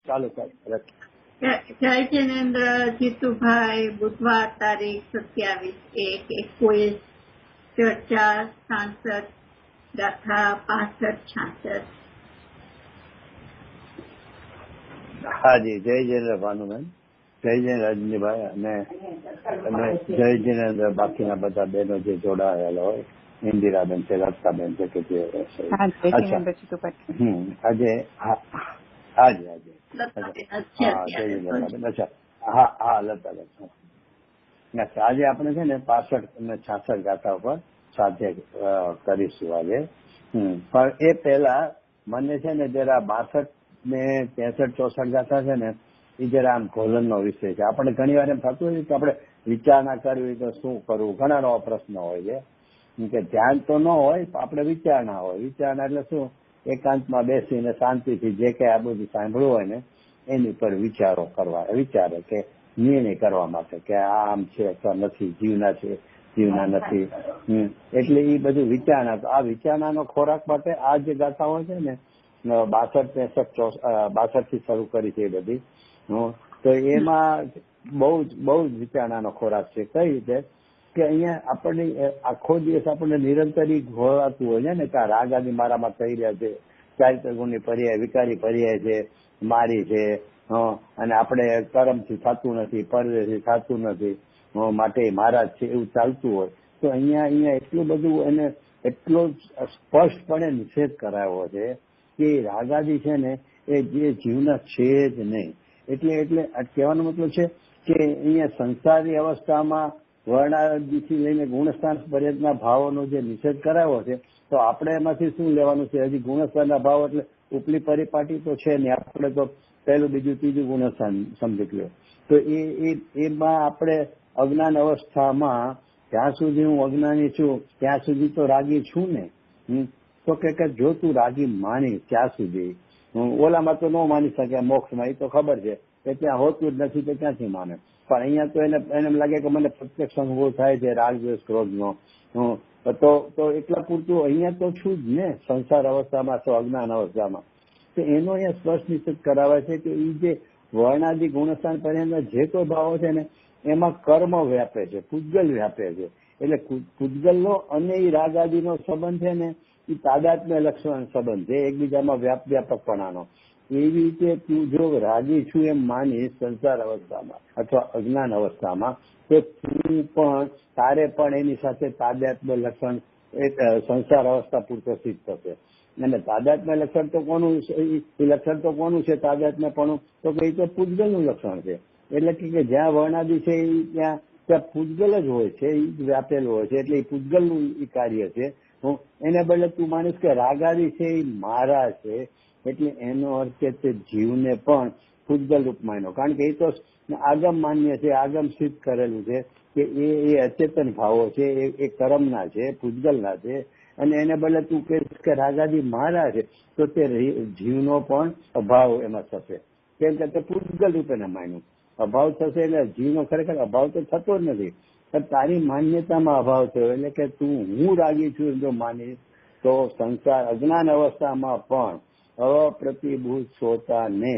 ચાલુ ચાલુ. જય જિનેન્દ્ર જીતુભાઈ, બુધવાર તારીખ 27/1 ચર્ચા 66 ગાથા 65-66. હાજી, જય જિનેન્દ્ર ભાનુબેન, જય જિનેન્દ્ર રજનીભાઈ અને જય જિનેન્દ્ર બાકીના બધા બહેનો જે જોડાયેલા હોય, ઇન્દિરાબેન છે, રક્ષાબેન છે કે જે આજે હાજી હાજી અચ્છા હા લતાબેન. આજે આપણે છે ને 65 અને 66 ગાથા ઉપર સ્વાધ્યાય કરીશું આજે. પણ એ પહેલા મને છે ને જરા 62 ને 63 64 ગાથા છે ને એ જરા આમ ઘોલનનો વિષય છે. આપણે ઘણી વાર એમ થતું હોય કે આપણે વિચારણા કરવી તો શું કરવું, ઘણા નવા પ્રશ્ન હોય છે કે ધ્યાન તો ન હોય, આપણે વિચારણા હોય. વિચારણા એટલે શું? એકાંતમાં બેસીને શાંતિથી જે કઈ આ બધું સાંભળવું હોય ને એની પર વિચારો કરવા, વિચારે કે નિર્ણય કરવા માટે કે આ આમ છે અથવા નથી, જીવના છે જીવના નથી. એટલે એ બધું વિચારણા. આ વિચારણાનો ખોરાક માટે આ જે ગાથાઓ છે ને 62 63 થી શરૂ કરી છે એ બધી, તો એમાં બહુ જ વિચારણાનો ખોરાક છે. કઈ રીતે કે અહીંયા આપણને આખો દિવસ આપણને નિરંતરી ઘોળાતું હોય ને કે આ રાગ આદિ મારામાં થઈ રહ્યા છે, ચારિત્ર ગુણની પર્યાય વિકારી પર્યાય છે, મારી છે, અને આપણે કર્મથી થતું નથી, પરદેશથી થતું નથી, માટે મારા છે, એવું ચાલતું હોય તો અહીંયા એટલું બધું એને એટલો સ્પષ્ટપણે નિષેધ કરાયો છે કે રાગાદી છે ને એ જે જીવના છે જ નહીં. એટલે કહેવાનો મતલબ છે કે અહીંયા સંસારી અવસ્થામાં વર્ણાદિથી લઈને ગુણસ્થાન પર્યંતના ભાવોનો જે નિષેધ કરાયો છે તો આપણે એમાંથી શું લેવાનું છે? હજી ગુણસ્થાનના ભાવ એટલે ઉપલી પરિપાટી તો છે ને, આપણે તો પહેલું બીજું ત્રીજું ગુણસ્થાન સમજી લ્યો. તો એમાં આપણે અજ્ઞાન અવસ્થામાં જ્યાં સુધી હું અજ્ઞાની છું ત્યાં સુધી તો રાગી છું ને. તો કે જો તું રાગી માની ત્યાં સુધી, ઓલામાં તો ન માની શકે મોક્ષમાં, એ તો ખબર છે કે ત્યાં હોતું જ નથી તો ક્યાંથી માને. પણ અહીંયા તો એને એમ લાગે કે મને પ્રત્યક્ષ અનુભવ થાય છે રાગ દ્વેષ ક્રોધનો, તો એટલા પૂરતું અહીંયા તો છું જ ને સંસાર અવસ્થામાં તો અજ્ઞાન અવસ્થામાં. તો એનો અહીંયા સ્પષ્ટ નિશ્ચિત કરાવે છે કે એ જે વર્ણાદિ ગુણસ્થાન પર્યંતના જે કોઈ ભાવો છે ને એમાં કર્મ વ્યાપે છે, પૂજગલ વ્યાપે છે. એટલે પૂજગલનો અને એ રાગ આદિનો સંબંધ છે ને એ તાદાત્મ્ય લક્ષણ સંબંધ છે, એકબીજામાં વ્યાપકપણાનો. એવી રીતે તું જો રાગી છું એમ માનીશ સંસાર અવસ્થામાં અથવા અજ્ઞાન અવસ્થામાં તો તું પણ તારે પણ એની સાથે તાદાત્મ્ય લક્ષણ સંસાર અવસ્થા પૂરતો સિદ્ધ થશે. અને તાદાત્મ્ય લક્ષણ તો કોનું છે? તાદાત્મ્યપણું તો કે એ તો પૂજગલનું લક્ષણ છે. એટલે કે જ્યાં વર્ણાદિ છે ત્યાં પૂજગલ જ હોય છે, એ જ વ્યાપેલું હોય છે. એટલે એ પૂજગલનું એ કાર્ય છે. એને બદલે તું માનીશ કે રાગાદી છે એ મારા છે, એટલે એનો અર્થ છે તે જીવને પણ પૂજગલ રૂપ માન્યો. કારણ કે એ તો આગમ માન્ય છે, આગમ સિદ્ધ કરેલું છે કે એ અચેતન ભાવો છે, એ કર્મના છે, પૂજગલના છે. અને એને બદલે તું કહીશ કે રાગાદી મારા છે તો તે જીવનો પણ અભાવ એમાં થશે. કેમ કે તે પૂજગલ રૂપે માન્યું, અભાવ થશે એટલે જીવનો ખરેખર અભાવ તો થતો જ નથી, પણ તારી માન્યતામાં અભાવ થયો. એટલે કે તું હું રાગી છું જો માનીશ તો સંસાર અજ્ઞાન અવસ્થામાં પણ અપ્રતિભૂત શ્રોતાને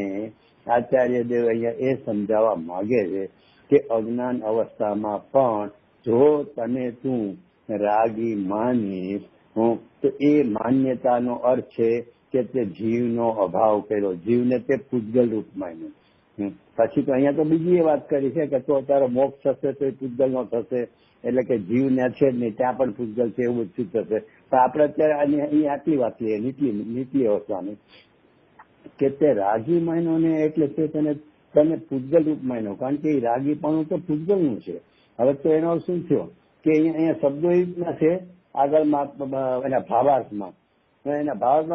આચાર્ય દેવ અહીંયા એ સમજાવવા માંગે છે કે અજ્ઞાન અવસ્થામાં પણ જો તને તું રાગી માનીશ તો એ માન્યતાનો અર્થ છે કે તે જીવનો અભાવ કર્યો, જીવને તે પૂજગલ રૂપ માન્યું. પછી તો અહીંયા તો બીજી એ વાત કરી છે કે તો તારો મોક્ષ થશે તો એ પૂજગલ નો થશે, એટલે કે જીવ ત્યાં છે જ નહીં ત્યાં પણ પૂજગલ છે એવું જ સિદ્ધ થશે. તો આપણે અત્યારે અહીં આટલી વાત લઈએ નીચલી અવસ્થાની કે તે રાગી માન્યો ને એટલે તે તને પૂજગલ રૂપ માન્યો. કારણ કે એ રાગીપણું તો પૂજગલનું છે. હવે તો એનો શું થયો કે અહીંયા શબ્દો એ રીતના છે આગળમાં એના ભાવાર્થમાં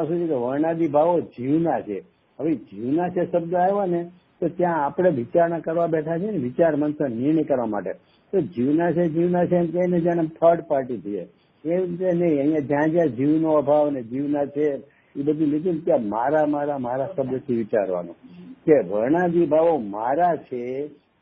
શું છે કે વર્ણાદિ ભાવો જીવના છે. હવે જીવના છે શબ્દ આવ્યો ને તો ત્યાં આપણે વિચારણા કરવા બેઠા છે ને, વિચાર મંથન નિર્ણય કરવા માટે. તો જીવના છે એમ કહીને જાણે થર્ડ પાર્ટી થઈએ એવી રીતે નહીં. અહીંયા જ્યાં જીવનો અભાવ ને જીવના છે એ બધું લીધું ત્યાં મારા શબ્દથી વિચારવાનું કે વર્ણાદિ ભાવો મારા છે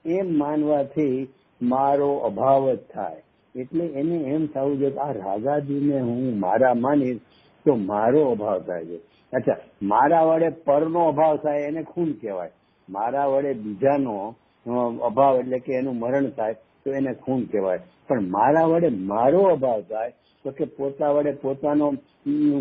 એમ માનવાથી મારો અભાવ જ થાય. એટલે એને એમ થવું જોઈએ આ રાગાદિને હું મારા માનીશ તો મારો અભાવ થાય છે. અચ્છા, મારા વડે પરનો અભાવ થાય એને ખૂન કહેવાય. મારા વડે બીજાનો અભાવ એટલે કે એનું મરણ થાય તો એને ખૂન કહેવાય. પણ મારા વડે મારો અભાવ થાય તો કે પોતા વડે પોતાનો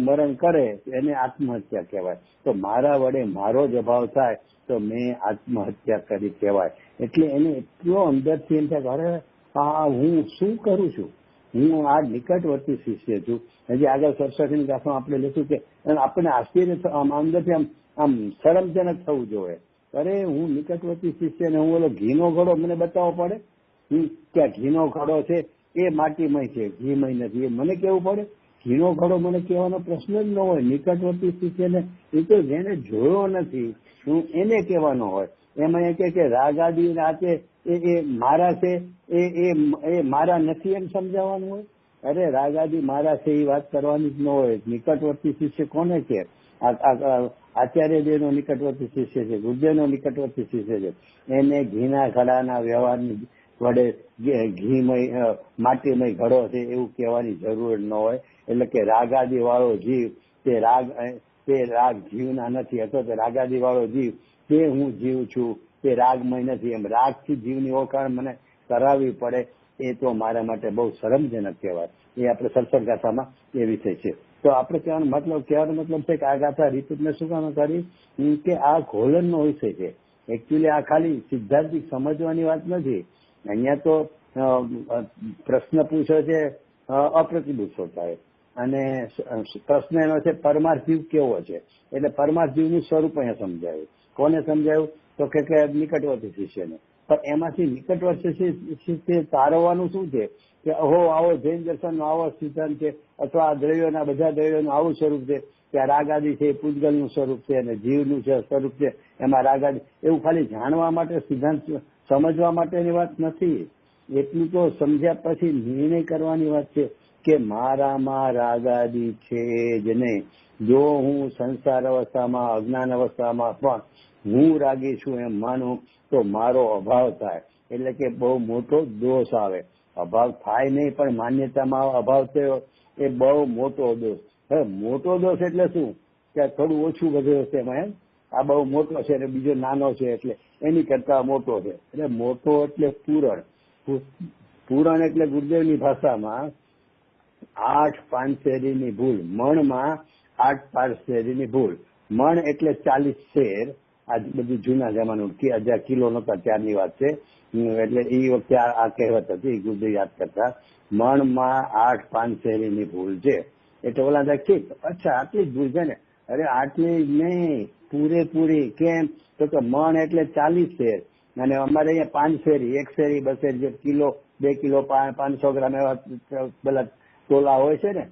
મરણ કરે એને આત્મહત્યા કહેવાય. તો મારા વડે મારો જ અભાવ થાય તો મેં આત્મહત્યા કરી કહેવાય. એટલે એને એટલો અંદરથી એમ થાય અરે આ હું શું કરું છું, હું આ નિકટવર્તી શિષ્ય છું. હજી આગળ સરસ્વતીની ગાથામાં આપણે લખ્યું કે આપણને આશ્ચર્ય અંદરથી આમ શરમજનક થવું જોઈએ. અરે હું નિકટવર્તી શિષ્ય ને હું ઓલો ઘીનો ઘડો મને બતાવવો પડે કે આ ઘીનો ઘડો છે એ માટીમય છે, ઘીમય નથી, એ મને કેવું પડે? ઘીનો ઘડો મને કહેવાનો પ્રશ્ન જ ન હોય. નિકટવર્તી શિષ્યને એ તો જેને જોયો નથી હું એને કહેવાનો હોય. એમાં એ કે રાગાદી રાતે એ મારા છે એ મારા નથી એમ સમજાવવાનું હોય. અરે રાગાદી મારા છે એ વાત કરવાની જ ન હોય. નિકટવર્તી શિષ્ય કોને કે? આચાર્યદેવનો નિકટવર્તી શિષ્ય છે, ગુરુદેવનો નિકટવર્તી શિષ્ય છે. એને ઘીના ઘડાના વ્યવહારની વડે ઘીમય માટીમય ઘડો છે એવું કહેવાની જરૂર ન હોય. એટલે કે રાગાદી વાળો જીવ તે રાગ જીવના નથી, અથવા તો રાગાદી વાળો જીવ તે હું જીવ છું તે રાગમય નથી, એમ રાગથી જીવની ઓળખાણ મને કરાવવી પડે એ તો મારા માટે બહુ શરમજનક કહેવાય. એ આપણે સરસર ગાથામાં એ વિષય છે. તો આપણે કહેવાનો મતલબ છે કે આ ગાથા રિપીટ મેં શું કામ કરી કે આ ઘોલનનો વિષય છે. એકચ્યુઅલી આ ખાલી સિદ્ધાંતિક સમજવાની વાત નથી. અહીંયા તો પ્રશ્ન પૂછ્યો છે અપ્રતિબુદ્ધ શ્રોતાએ, અને પ્રશ્ન એનો છે પરમાર્થ જીવ કેવો છે. એટલે પરમાર્થ જીવનું સ્વરૂપ અહીંયા સમજાયું. કોને સમજાયું? તો કે નિકટવર્તી શિષ્યને. પણ એમાંથી નિકટવર્તી શિષ્ય તારવવાનું શું છે કે આવો જૈન દર્શનનો આવો સિદ્ધાંત છે, અથવા આ દ્રવ્યોના બધા દ્રવ્યોનું આવું સ્વરૂપ છે કે આ રાગાદી છે એ પૂજગલનું સ્વરૂપ છે અને જીવનું સ્વરૂપ છે, એમાં રાગાદી, એવું ખાલી જાણવા માટે સિદ્ધાંત સમજવા માટેની વાત નથી. એટલું તો સમજ્યા પછી નિર્ણય કરવાની વાત છે કે મારામાં રાગાદી છે જ નહીં. જો હું સંસાર અવસ્થામાં અજ્ઞાન અવસ્થામાં પણ હું રાગી છું એમ માનું તો મારો અભાવ થાય, એટલે કે બહુ મોટો દોષ આવે. અભાવ થાય નહીં પણ માન્યતામાં અભાવ થયો એ બહુ મોટો દોષ. હવે મોટો દોષ એટલે શું કે થોડું ઓછું વધ્યું હશે એમાં, એમ આ બહુ મોટો છે અને બીજો નાનો છે એટલે એની કરતા મોટો છે. એટલે મોટો એટલે પૂરણ. પૂરણ એટલે ગુરુદેવની ભાષામાં 8 પાંચેરીની ભૂલ. મણમાં 8 પાંચેરીની ભૂલ. મણ એટલે 40 શેર. આ બધું જૂના જમાનું કિલો નહોતા ત્યારની વાત છે. એટલે એ વખતે આ કહેવત હતી, ગુરુદેવ યાદ કરતા. મણમાં 8 પાંચેરીની ભૂલ છે. એટલે ઓલા ઠીક, અચ્છા આટલી જ ભૂલ છે ને? અરે આટલી નહીં, પૂરેપૂરી. કેમ? તો કે મણ એટલે 40 શેર અને અમારે અહીંયા 5 શેરી, 1 શેરી 2 શેરી, કિલો 2 કિલો 500 ગ્રામ એવા પેલા તોલા હોય છે ને,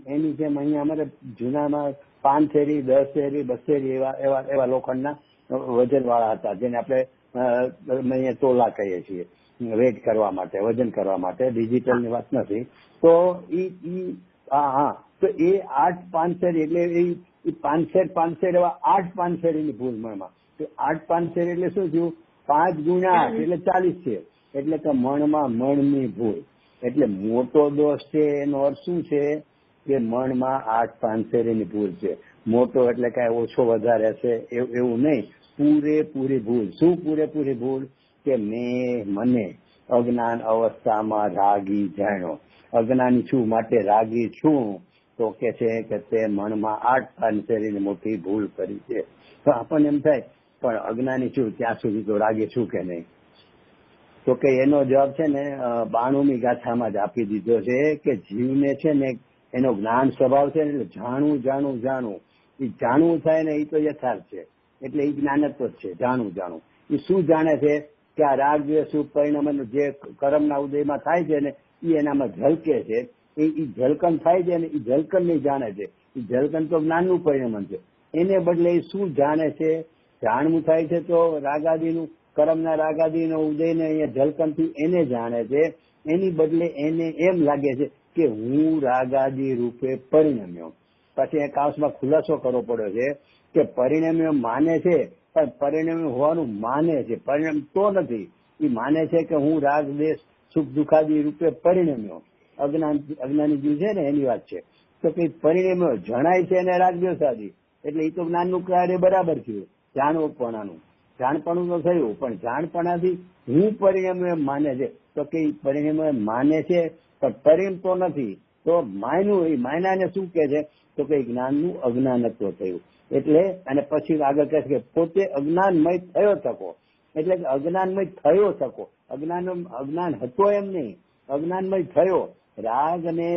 એની જેમ અહીંયા અમારે જૂનામાં 5 શેરી 10 શેરી 2 શેરી એવા લોખંડના વજન વાળા હતા, જેને આપણે અહીંયા તોલા કહીએ છીએ, વેટ કરવા માટે, વજન કરવા માટે. ડિજિટલની વાત નથી. તો તો એ 8 પાંચેરી એટલે એ 5 શેર એવા 8 પાંચેરીની ભૂલ મણમાં. તો 8 પાંચેરી એટલે શું થયું? 5 ગુણ્યા 8 એટલે 40 છે. એટલે કે મણમાં મણની ભૂલ. એટલે મોટો દોષ છે એનો અર્થ શું છે કે મણમાં 8 પાંચેરીની ભૂલ છે. મોટો એટલે કઈ ઓછો વધારે છે એવું નહીં, પૂરેપૂરી ભૂલ. શું પૂરેપૂરી ભૂલ? કે મને અજ્ઞાન અવસ્થામાં રાગી જાણ્યો. અજ્ઞાની છું માટે રાગી છું. તો કે છે કે તે મનમાં 8 પાંચેરીની મોટી ભૂલ કરી છે. તો આપણને એમ થાય પણ અજ્ઞાની છું ત્યાં સુધી તો રાગી છું કે નહીં? તો કે એનો જવાબ છે ને 92મી ગાથામાં જ આપી દીધો છે કે જીવને છે ને એનો જ્ઞાન સ્વભાવ છે ને, એટલે જાણવું. એ જાણવું થાય ને એ તો યથાર્થ છે, એટલે એ જ્ઞાનત્વ જ છે. જાણવું એ શું જાણે છે કે આ રાગ દ્વેષ પરિણામ જે કર્મના ઉદયમાં થાય છે ને એ એનામાં ઝલકે છે. એ ઝલકન થાય છે ને એ ઝલકન નહીં જાણે છે. એ ઝલકન તો જ્ઞાનનું પરિણામ છે. એને બદલે એ શું જાણે છે? જાણવું થાય છે તો રાગાદીનું, કર્મના રાગાદીનો ઉદયને અહીંયા ઝલકનથી એને જાણે છે. એની બદલે એને એમ લાગે છે કે હું રાગાદી રૂપે પરિણમ્યો. પછી એક કાઉસમાં ખુલાસો કરવો પડ્યો છે કે પરિણમ્યો માને છે, પણ પરિણમ્યો હોવાનું માને છે, પરિણામ તો નથી. એ માને છે કે હું રાગ દેશ સુખ દુખાદી રૂપે પરિણમ્યો. અજ્ઞાની જીવ છે ને એની વાત છે. તો કઈ પરિણમ્યો જણાય છે એને રાગ દેશ આદિ, એટલે એ તો જ્ઞાનનું કાર્ય બરાબર થયું, જાણવપણાનું જાણપણું તો થયું, પણ જાણપણાથી હું પરિણામ એમ માને છે તો કે પરિણામ એમ માને છે પણ પરિણામ તો નથી, તો માયનું એ માયનાને શું કે છે તો કે જ્ઞાનનું અજ્ઞાનત્વ થયું. એટલે અને પછી આગળ કહે છે કે પોતે અજ્ઞાનમય થયો શકો, એટલે કે અજ્ઞાનમય થયો શકો, અજ્ઞાન હતો એમ નહીં, અજ્ઞાનમય થયો. રાગ ને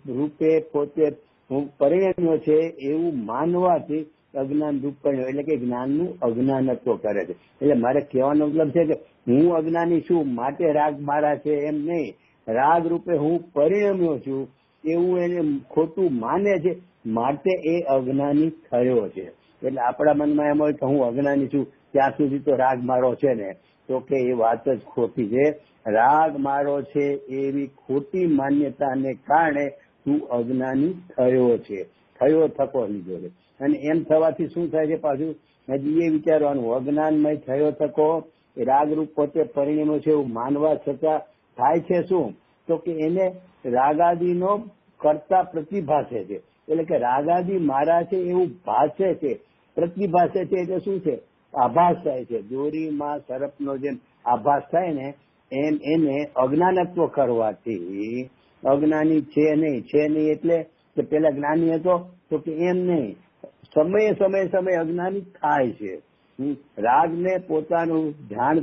રૂપે પોતે હું પરિણમ્યો છે એવું માનવાથી અજ્ઞાન રૂપ પરિણ્યો, એટલે કે જ્ઞાનનું અજ્ઞાનત્વ કરે છે. એટલે મારે કહેવાનો મતલબ છે કે હું અજ્ઞાની છું માટે રાગ મારા છે એમ નહીં, રાગ રૂપે હું પરિણમ્યો છું એવું એને ખોટું માને છે માટે એ અજ્ઞાની થયો છે. એટલે આપણા મનમાં એમ હોય કે હું અજ્ઞાની છું ત્યાં સુધી તો રાગ મારો છે ને, તો કે એ વાત જ ખોટી છે. રાગ મારો છે એવી ખોટી માન્યતાને કારણે તું અજ્ઞાની થયો છે, થયો થકો લીધો છે. અને એમ થવાથી શું થાય છે પાછું હજી એ વિચારવાનું, અજ્ઞાનમય થયો થકો રાગરૂપ પોતે પરિણમ્યો છે એવું માનવા છતાં થાય છે શું તો કે એને રાગાદીનો કરતા પ્રતિભાસે છે, એટલે કે રાગાદી મારા છે એવું ભાષે છે, પ્રતિભાસે છે એટલે શું છે આભાસ થાય છે. દોરીમાં સર્પનો જેમ આભાસ થાય ને એમ એને અજ્ઞાનત્વ કરવાથી અજ્ઞાની છે નહીં એટલે કે પેલા જ્ઞાની હતો તો કે એમ નહીં, સમયે અજ્ઞાની થાય છે. રાગને પોતાનું ધ્યાન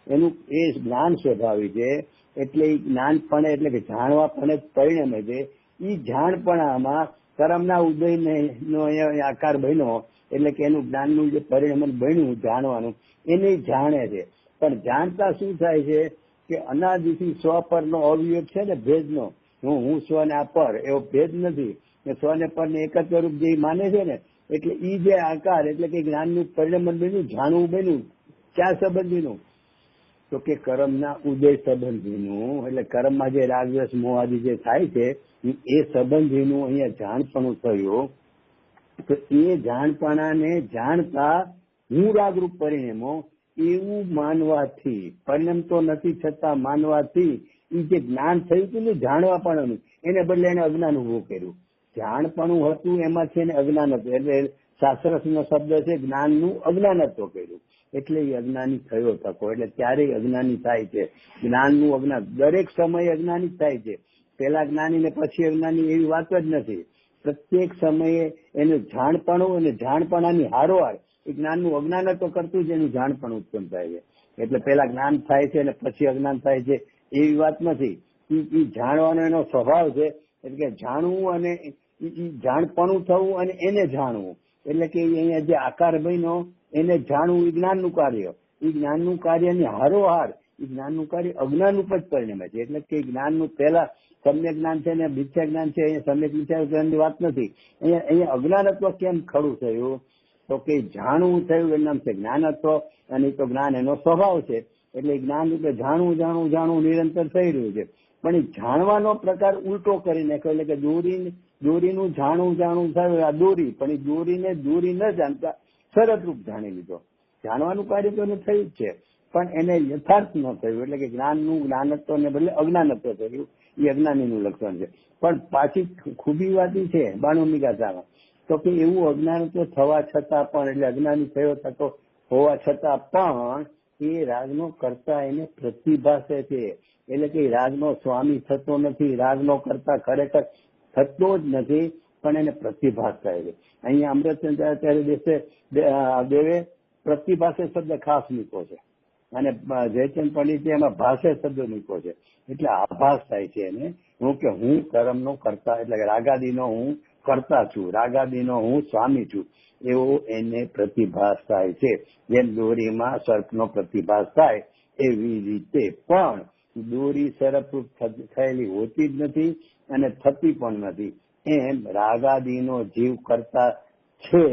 એનું એ જ્ઞાન સ્વભાવી છે, એટલે એ જ્ઞાનપણે એટલે કે જાણવાપણે જ પરિણમે છે. એ જાણપણામાં કર્મના ઉદયનો આકાર બન્યો, એટલે કે એનું જ્ઞાનનું જે પરિણમન બન્યું જાણવાનું એને જાણે છે. પણ જાણતા શું થાય છે કે અનાદિથી સ્વ પરનો અવયવ છે ને ભેદનો, હું સ્વ ને આ પર એવો ભેદ નથી, સ્વ ને પર ને એકત્વ રૂપ જે માને છે ને, એટલે ઈ જે આકાર એટલે કે જ્ઞાનનું પરિણમન બન્યું, જાણવું બન્યું ક્યાં સંબંધીનું તો કે કર્મના ઉદય સંબંધીનું. એટલે કર્મમાં જે રાગદ્વેષ મોહ આદિ જે થાય છે એ સંબંધીનું અહીંયા જાણપણું થયું. તો એ જાણપણાને જાણતા હું રાગરૂપ પરિણમો એવું માનવાથી, પરિણામ તો નથી છતાં માનવાથી એ જે જ્ઞાન થયું હતું ને જાણવાપણાનું, એને બદલે એને અજ્ઞાન ઉભું કર્યું. જાણપણું હતું એમાંથી એને અજ્ઞાન હતું, એટલે શાસ્ત્રનો શબ્દ છે જ્ઞાનનું અજ્ઞાનત્વ કર્યું, એટલે એ અજ્ઞાની થયો થકો. એટલે ક્યારેય અજ્ઞાની થાય છે, જ્ઞાનનું અજ્ઞાન દરેક સમયે અજ્ઞાની થાય છે. પેલા જ્ઞાની ને પછી અજ્ઞાની એવી વાત જ નથી, પ્રત્યેક સમયે એનું જાણપણું અને જાણપણાની હારોહાર એ જ્ઞાનનું અજ્ઞાનત્વ કરતું જ એનું જાણપણ ઉત્પન્ન થાય છે. એટલે પેલા જ્ઞાન થાય છે અને પછી અજ્ઞાન થાય છે એવી વાત નથી, એ જાણવાનો એનો સ્વભાવ છે. એટલે કે જાણવું અને જાણપણું થવું અને એને જાણવું, એટલે કે અહીંયા જે આકાર બન્યો એને જાણવું એ જ્ઞાનનું કાર્ય, એ જ્ઞાનનું કાર્યની હારોહાર એ જ્ઞાનનું કાર્ય અજ્ઞાન ઉપર જ પરિણમે છે. એટલે કે જ્ઞાનનું પહેલા સમ્યક જ્ઞાન છે ને મિથ્યા જ્ઞાન છે, અહીંયા સમ્યક મિથ્યા જ્ઞાનની વાત નથી. અહીંયા અજ્ઞાનત્વ કેમ ખડું થયું તો કે જાણવું થયું એનું નામ છે જ્ઞાનત્વ, અને તો જ્ઞાન એનો સ્વભાવ છે. એટલે જ્ઞાન રૂપે જાણવું નિરંતર થઈ રહ્યું છે. પણ એ જાણવાનો પ્રકાર ઉલટો કરી નાખ્યો, એટલે કે દોરીનું જાણવું થયું આ દોરી, પણ એ દોરીને દોરી ન જાણતા શરત રૂપ જાણી લીધો. જાણવાનું કાર્ય તો એને થયું જ છે પણ એને યથાર્થ ન થયું, એટલે કે જ્ઞાનનું જ્ઞાનત્વ ને બદલે અજ્ઞાનત્વ થયું, એ અજ્ઞાનીનું લક્ષણ છે. પણ પાછી ખૂબી વાતી છે 92મી ગાથામાં તો કે એવું અજ્ઞાનત્વ થવા છતાં પણ, એટલે અજ્ઞાની થયો થતો હોવા છતાં પણ એ રાગનો કરતા એને પ્રતિભાસે છે. એટલે કે રાગનો સ્વામી થતો નથી, રાગનો કરતા ખરેખર થતો જ નથી, પણ એને પ્રતિભાસ થાય છે. અહીંયા અમૃતચંદ્રાચાર્ય દેવે પ્રતિભાસે શબ્દ ખાસ મૂક્યો છે, અને જયચંદ પંડિતે એમાં ભાષે શબ્દ મૂક્યો છે. એટલે આભાસ થાય છે એને, હું કર્મનો કરતા, એટલે કે રાગાદીનો હું કરતા છું, રાગાદીનો હું સ્વામી છું એવો એને પ્રતિભાસ થાય છે. જેમ દોરીમાં સર્પનો પ્રતિભાસ થાય એવી રીતે પણ દોરી સર્પરૂપ થયેલી હોતી જ નથી અને થતી પણ નથી. એમ રાગાદીનો જીવ કરતા છે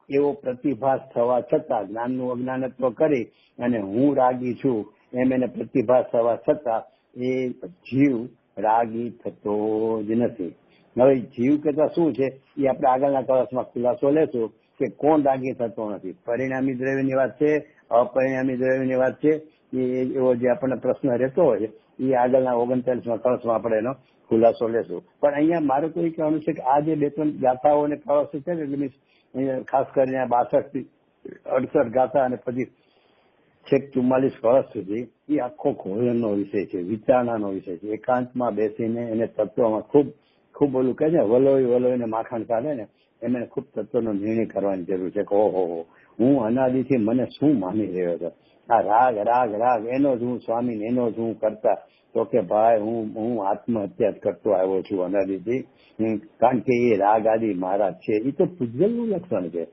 એવો પ્રતિભાસ થવા છતાં જ્ઞાનનું અજ્ઞાનત્વ કરી અને હું રાગી છું એમ એને પ્રતિભાસ થવા છતાં એ જીવ રાગી થતો જ નથી. હવે જીવ કરતા શું છે એ આપણે આગળના ક્લાસમાં ખુલાસો લેશું કે કોણ રાગી થતો નથી. પરિણામી દ્રવ્યની વાત છે, અપરિણામી દ્રવ્યની વાત છે, એવો જે આપણને પ્રશ્ન રહેતો હોય એ આગળના 39મા ક્લાસમાં આપણે એનો ખુલાસો લેશું. પણ અહીંયા મારું તો એ કહેવાનું છે કે આ જે 2-3 ગાથાઓ અને કળશો છે ને, એટલે મીન્સ ખાસ કરીને 62 થી 68 ગાથા અને પછી છેક 44 કળશ સુધી એ આખો ઘોળનો વિષય છે, વિચારણાનો વિષય છે. એકાંતમાં બેસીને એને તત્વમાં ખૂબ ઓલું કહે છે વલોઈને માખણ કાઢે ને, એને ખૂબ તત્વનો નિર્ણય કરવાની જરૂર છે કે ઓહો હું અનાદિથી મને શું માની રહ્યો હતો, આ રાગ એનો જ હું સ્વામી, એનો જ હું કરતા. તો કે ભાઈ હું આત્મહત્યા કરતો આવ્યો છું અનાદિથી, કારણ કે એ રાગ આદિ મારા છે. એ તો પૂજગલનું લક્ષણ છે.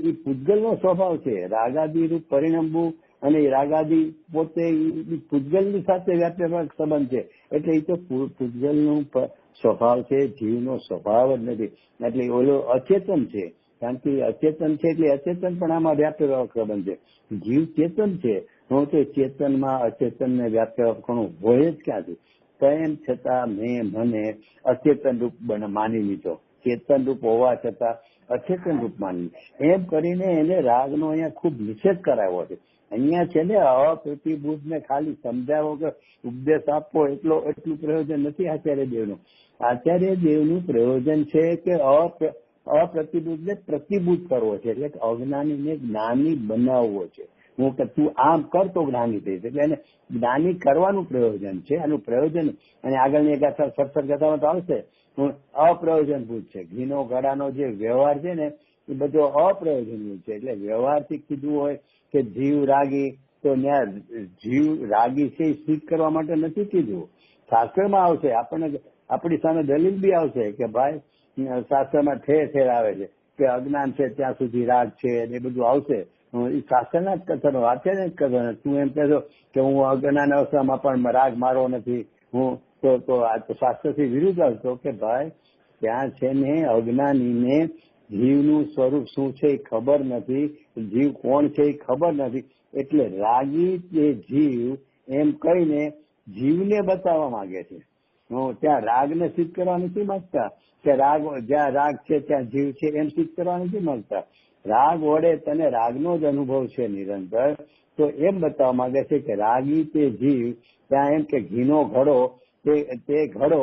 એ પૂજગલનો સ્વભાવ છે. રાગાદી રૂપ પરિણમવું અને રાગાદી પોતે પૂજગલની સાથે વ્યાપ્યપક સંબંધ છે. એટલે એ તો પૂજગલનું સ્વભાવ છે, જીવનો સ્વભાવ જ નથી. એટલે ઓલો અચેતન છે, કારણ કે અચેતન છે એટલે અચેતન પણ આમાં વ્યાપ્યપક સંબંધ છે. જીવ ચેતન છે, હું તો ચેતનમાં અચેતન ને વ્યાપ્યપણું હોય જ ક્યાંથી. તેમ છતાં મને અચેતન રૂપ માની લીધો, ચેતન રૂપ હોવા છતાં અચેતન રૂપ માની, એમ કરીને એને રાગનો અહીંયા ખૂબ નિષેધ કરાવ્યો છે. અહીંયા છે ને અપ્રતિભૂત ને ખાલી સમજાવો કે ઉપદેશ આપવો એટલું પ્રયોજન નથી આચાર્ય દેવનું. આચાર્ય દેવનું પ્રયોજન છે કે અપ્રતિભૂત ને પ્રતિભૂત કરવો છે, એટલે અજ્ઞાનીને જ્ઞાની બનાવવો છે. હું કે તું આમ કર તો જ્ઞાની થઈશ, એટલે એને જ્ઞાની કરવાનું પ્રયોજન છે. આનું પ્રયોજન અને આગળની ગાથા 17 ગાથામાં તો આવશે અપ્રયોજનભૂત છે. ઘીનો ગળાનો જે વ્યવહાર છે ને એ બધો અપ્રયોજનભૂત છે. એટલે વ્યવહારથી કીધું હોય કે જીવ રાગી, તો ત્યાં જીવ રાગી છે એ સિદ્ધ કરવા માટે નથી કીધું. શાસ્ત્રમાં આવશે, આપણને આપણી સામે દલીલ બી આવશે કે ભાઈ શાસ્ત્રમાં ઠેર આવે છે કે અજ્ઞાન છે ત્યાં સુધી રાગ છે એ બધું આવશે. એ શાસ્ત્રના જ કથનો વાત છે ને કથન. તું એમ કહેશો કે હું અજ્ઞાન અવસ્થામાં પણ રાગ મારો નથી, હું તો આ તો શાસ્ત્રથી વિરુદ્ધ આવતો કે ભાઈ ત્યાં છે ને અજ્ઞાનીને જીવનું સ્વરૂપ શું છે એ ખબર નથી, જીવ કોણ છે એ ખબર નથી. એટલે રાગી જે જીવ એમ કહીને જીવને બતાવવા માંગે છે. ત્યાં રાગને સિદ્ધ કરવા નથી માંગતા કે જ્યાં રાગ છે ત્યાં જીવ છે એમ સિદ્ધ કરવા નથી માંગતા. રાગ વડે તને રાગનો જ અનુભવ છે નિરંતર, તો એમ બતાવવા માંગે છે કે રાગી તે જીવ, ત્યાં એમ કે ઘીનો ઘડો તે ઘડો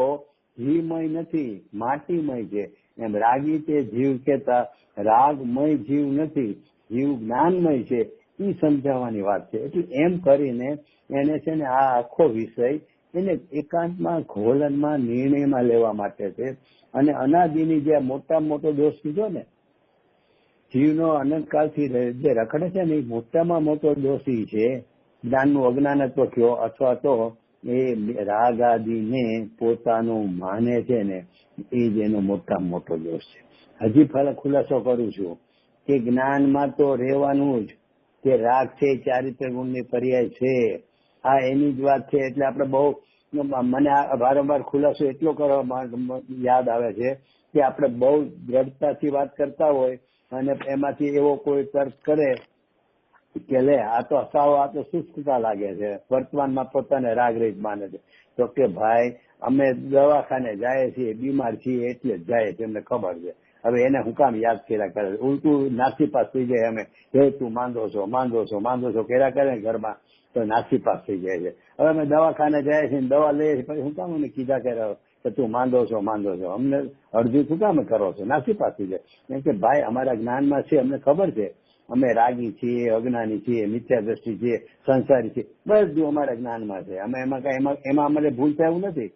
ઘીમય નથી, માટીમય છે. એમ રાગી તે જીવ કેતા રાગમય જીવ નથી, જીવ જ્ઞાનમય છે, એ સમજાવવાની વાત છે. એટલે એમ કરીને એને છે ને આ આખો વિષય એને એકાંતમાં ઘોલનમાં નિર્ણયમાં લેવા માટે છે. અને અનાદિની જે મોટામાં મોટો દોષ કીધો ને, જીવનો અનંતકાળથી જે રખડે છે ને એ મોટામાં મોટો દોષ ઈ છે જ્ઞાનનું અજ્ઞાનત્વ કયો, અથવા તો એ રાગ આદિને પોતાનું માને છે ને એ જ એનો મોટામાં મોટો દોષ છે. હજી ખુલાસો કરું છું કે જ્ઞાનમાં તો રહેવાનું જ કે રાગ છે ચારિત્ર ગુણની પર્યાય છે, આ એની જ વાત છે. એટલે આપણે બહુ મને વારંવાર ખુલાસો એટલો કરવા યાદ આવે છે કે આપણે બહુ દ્રઢતાથી વાત કરતા હોય અને એમાંથી એવો કોઈ તર્ક કરે કે લે આ તો શુષ્કતા લાગે છે, વર્તમાનમાં પોતાને રાગ રહિત માને છે. તો કે ભાઈ અમે દવાખાને જાય છીએ, બીમાર છીએ એટલે જ જાય છે, એમને ખબર છે. હવે એને હું કામ યાદ કર્યા કરે, ઉલટું નાસીપાસ થઈ જાય. અમે હે તું માંદો છો કર્યા કરે ઘરમાં તો નાસીપાસ થઈ જાય છે. હવે અમે દવાખાને જાય છે, દવા લઈએ છીએ, પછી હું કામ અમે કીધા કર્યા કે તું માંદો છો, અમને અડધી શું કામ કરો છો, નાસીપાસ થઈ જાય. એમ કે ભાઈ અમારા જ્ઞાનમાં છે, અમને ખબર છે, અમે રાગી છીએ, અજ્ઞાની છીએ, મિથ્યા દ્રષ્ટિ છીએ, સંસારી છીએ, બધું અમારા જ્ઞાનમાં છે. અમે એમાં અમારે ભૂલ થાય એવું નથી.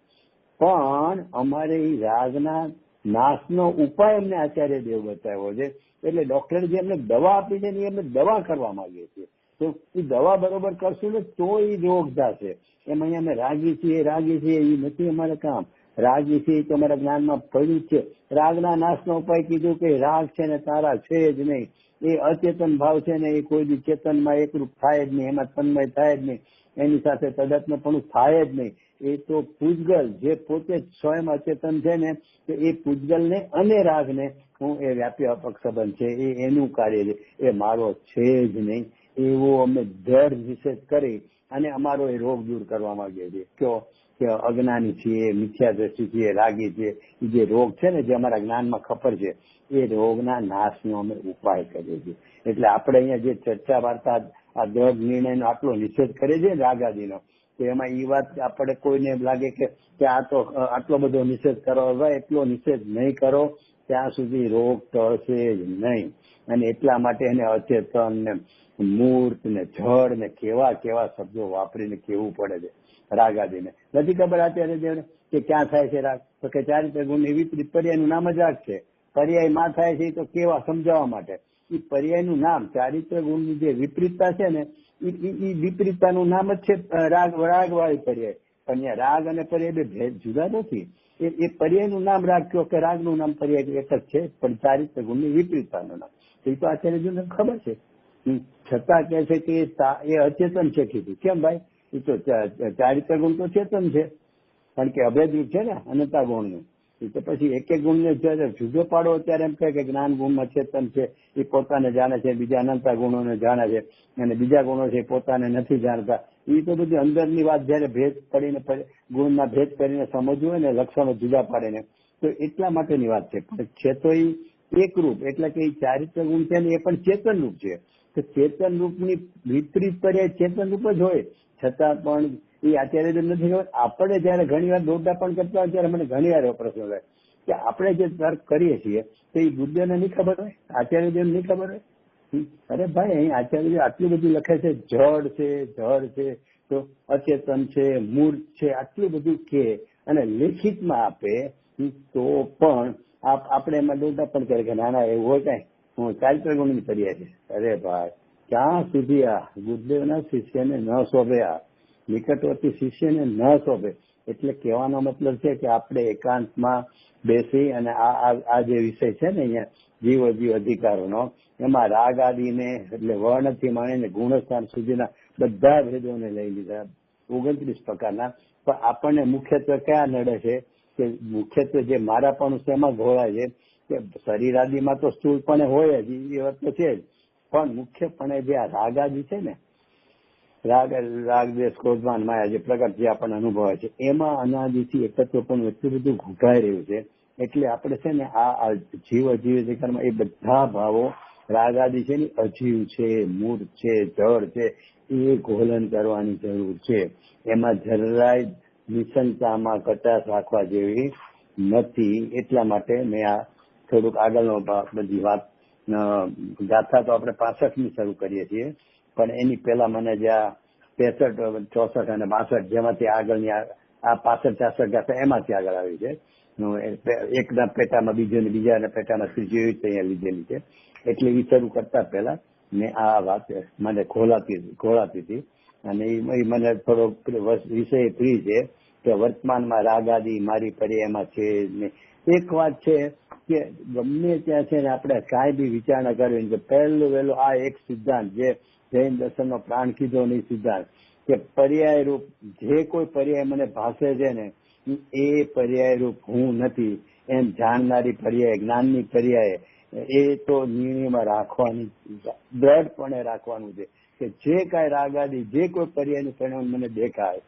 પણ અમારે એ રાગના નાશનો ઉપાય અમને આચાર્ય દેવ બતાવ્યો છે. એટલે ડોક્ટરે જે અમને દવા આપી છે ને એ અમે દવા કરવા માંગીએ છીએ. તો એ દવા બરોબર કરશું ને તો એ રોગ થશે. એમ અહીંયા અમે રાગી છીએ એ નથી અમારે કામ. રાગી છે તો અમારા જ્ઞાનમાં પડ્યું છે. રાગના નાશનો ઉપાય કીધું કે રાગ છે ને તારા છે જ નહીં, એ અચેતન ભાવ છે ને એ કોઈ દી ચેતનમાં એકરૂપ થાય જ નહીં, એમાં તન્મય થાય જ નહીં, એની સાથે તદાત્મ્ય પણ થાય જ નહીં. એ તો પૂજગલ જે પોતે સ્વયં અચેતન છે ને એ પૂજગલને અને રાગને હું એ વ્યાપ્યાપક સંબંધ છે, એ એનું કાર્ય છે, એ મારો છે જ નહીં. એવો અમે દ્રઢ નિષેધ કરી અને અમારો એ રોગ દૂર કરવા માંગીએ છીએ. કયો કે અજ્ઞાની છીએ, મિથ્યા દ્રષ્ટિ છીએ, રાગી છીએ, એ જે રોગ છે ને જે અમારા જ્ઞાનમાં ખબર છે એ રોગના નાશનો અમે ઉપાય કરીએ છીએ. એટલે આપણે અહીંયા જે ચર્ચા વાર્તા આ દ્રઢ નિર્ણયનો આટલો નિષેધ કરીએ છીએ રાગ આદિનો, તો એમાં એ વાત આપણે કોઈને એમ લાગે કે આ તો આટલો બધો નિષેધ કરો, હવે એટલો નિષેધ નહીં કરો ત્યાં સુધી રોગ ટળશે જ નહીં. અને એટલા માટે એને અચેતન ને મૂર્ત ને જળ ને કેવા કેવા શબ્દો વાપરીને કેવું પડે છે રાગ આદિને. નથી ખબર અત્યારે જેને કે ક્યાં થાય છે રાગ, તો કે ચારિત્ર ગુણની વિપરીત પર્યાયનું નામ જ રાગ છે. પર્યાય માં થાય છે તો કેવા સમજાવવા માટે એ પર્યાયનું નામ ચારિત્ર ગુણની જે વિપરીતતા છે ને એ વિપરીતતાનું નામ જ છે રાગ વાળી પર્યાય. પણ અહીંયા રાગ અને પર્યાય બે ભેદ જુદા નથી. એ પર્યાયનું નામ રાગ કયો કે રાગનું નામ પર્યાય એક જ છે, પણ ચારિત્ર ગુણની વિપરીતતાનું નામ એ તો આચાર્યજીને ખબર છે. છતાં કે છે કે એ અચેતન છે. કીધું કેમ ભાઈ? એ તો ચારિત્ર ગુણ તો ચેતન છે, કારણ કે અભેદ રૂપ છે ને અનંતા ગુણનું. એ તો પછી એક એક ગુણને જુદો પાડો ત્યારે એમ કહે કે જ્ઞાન ગુણમાં ચેતન છે, એ પોતાને જાણે છે, બીજા અનંતા ગુણોને જાણે છે, અને બીજા ગુણો છે પોતાને નથી જાણતા. એ તો બધી અંદરની વાત જયારે ભેદ કરીને ગુણના ભેદ કરીને સમજવું હોય ને, લક્ષણો જુદા પાડીને, તો એટલા માટેની વાત છે. પણ છે તો એ એકરૂપ, એટલે કે એ ચારિત્ર ગુણ છે ને એ પણ ચેતન રૂપ છે. તો ચેતન રૂપની વિપરીત પર્યાય ચેતન રૂપ જ હોય, છતાં પણ એ આચાર્ય નથી ખબર. આપણે જયારે ઘણી વાર દોડડા પણ કરતા હોય ત્યારે મને ઘણી વાર એવો પ્રશ્ન થાય કે આપણે જે તર્ક કરીએ છીએ તો એ બુદ્ધને નહીં ખબર હોય, આચાર્યદેવ નહીં ખબર હોય. અરે ભાઈ, અહીં આચાર્ય આટલું બધું લખે છે, જળ છે, જળ છે, તો અચેતન છે, મૂર્ત છે, આટલું બધું કે અને લેખિતમાં આપે તો પણ આપણે એમાં દોડડા પણ કરે કે ના ના એવું હોય કઈ, હું ચારિત્ર ગુણની પર્યાય છે. અરે ભાઈ, ક્યાં સુધી આ ગુરુદેવના શિષ્યને ન શોભે, આ નિકટવર્તી શિષ્યને ન શોભે. એટલે કહેવાનો મતલબ છે કે આપણે એકાંતમાં બેસી અને આ જે વિષય છે ને અહીંયા જીવ અધિકારોનો, એમાં રાગ આદિને એટલે વર્ણથી માંડીને ગુણસ્થાન સુધીના બધા ભેદોને લઈ લીધા, 29 પ્રકારના. પણ આપણને મુખ્યત્વે કયા નડે છે કે મુખ્યત્વે જે મારાપણું શેમાં ઘોળાય છે કે શરીર આદિમાં તો સ્થૂળપણે હોય જ, એ વાત તો છે જ, પણ મુખ્યપણે જે આ રાગ આદિ છે ને, રાગ દ્વેષ ક્રોધમાન માયા જે પ્રગટ જે આપણને અનુભવાય છે, એમાં અનાદિથી એકત્વ પણ એટલું બધું ઘૂંટાઈ રહ્યું છે. એટલે આપણે છે ને આ જીવ અજીવ અધિકારમાં એ બધા ભાવો રાગ આદિ છે ને અજીવ છે, મૂર્ત છે, જળ છે, એ ઘોલન કરવાની જરૂર છે. એમાં જરાય નિશંકતામાં કચાશ રાખવા જેવી નથી. એટલા માટે મેં આ થોડુંક આગળનો બધી વાત ગાથા તો આપણે 65ની શરૂ કરીએ છીએ, પણ એની પહેલા મને જે આ 63, 64 અને 62 જેમાંથી આગળની આ 65, 66 ગાથા એમાંથી આગળ આવી છે. એકના પેટામાં બીજો ને બીજાના પેટામાં ત્રીજી એવી રીતે અહીંયા લીધેલી છે. એટલે એ શરૂ કરતા પહેલા મેં આ વાત મને ખોળાતી હતી, અને એ મને થોડો વિષય પ્રિય છે કે વર્તમાનમાં રાગ આદિ મારી પર્યાયમાં છે. એક વાત છે કે ગમે ત્યાં છે ને આપણે કાંઈ બી વિચારણા કરવી કે પહેલું વહેલું આ એક સિદ્ધાંત જે જૈન દર્શનનો પ્રાણ કીધો નહીં સિદ્ધાંત કે પર્યાય રૂપ જે કોઈ પર્યાય મને ભાષે છે ને એ પર્યાય રૂપ હું નથી એમ જાણનારી પર્યાય, જ્ઞાનની પર્યાય, એ તો નિર્ણયમાં રાખવાની, દ્રઢપણે રાખવાનું છે કે જે કાંઈ રાગ આદિ જે કોઈ પર્યાયનું પરિણામ મને દેખાય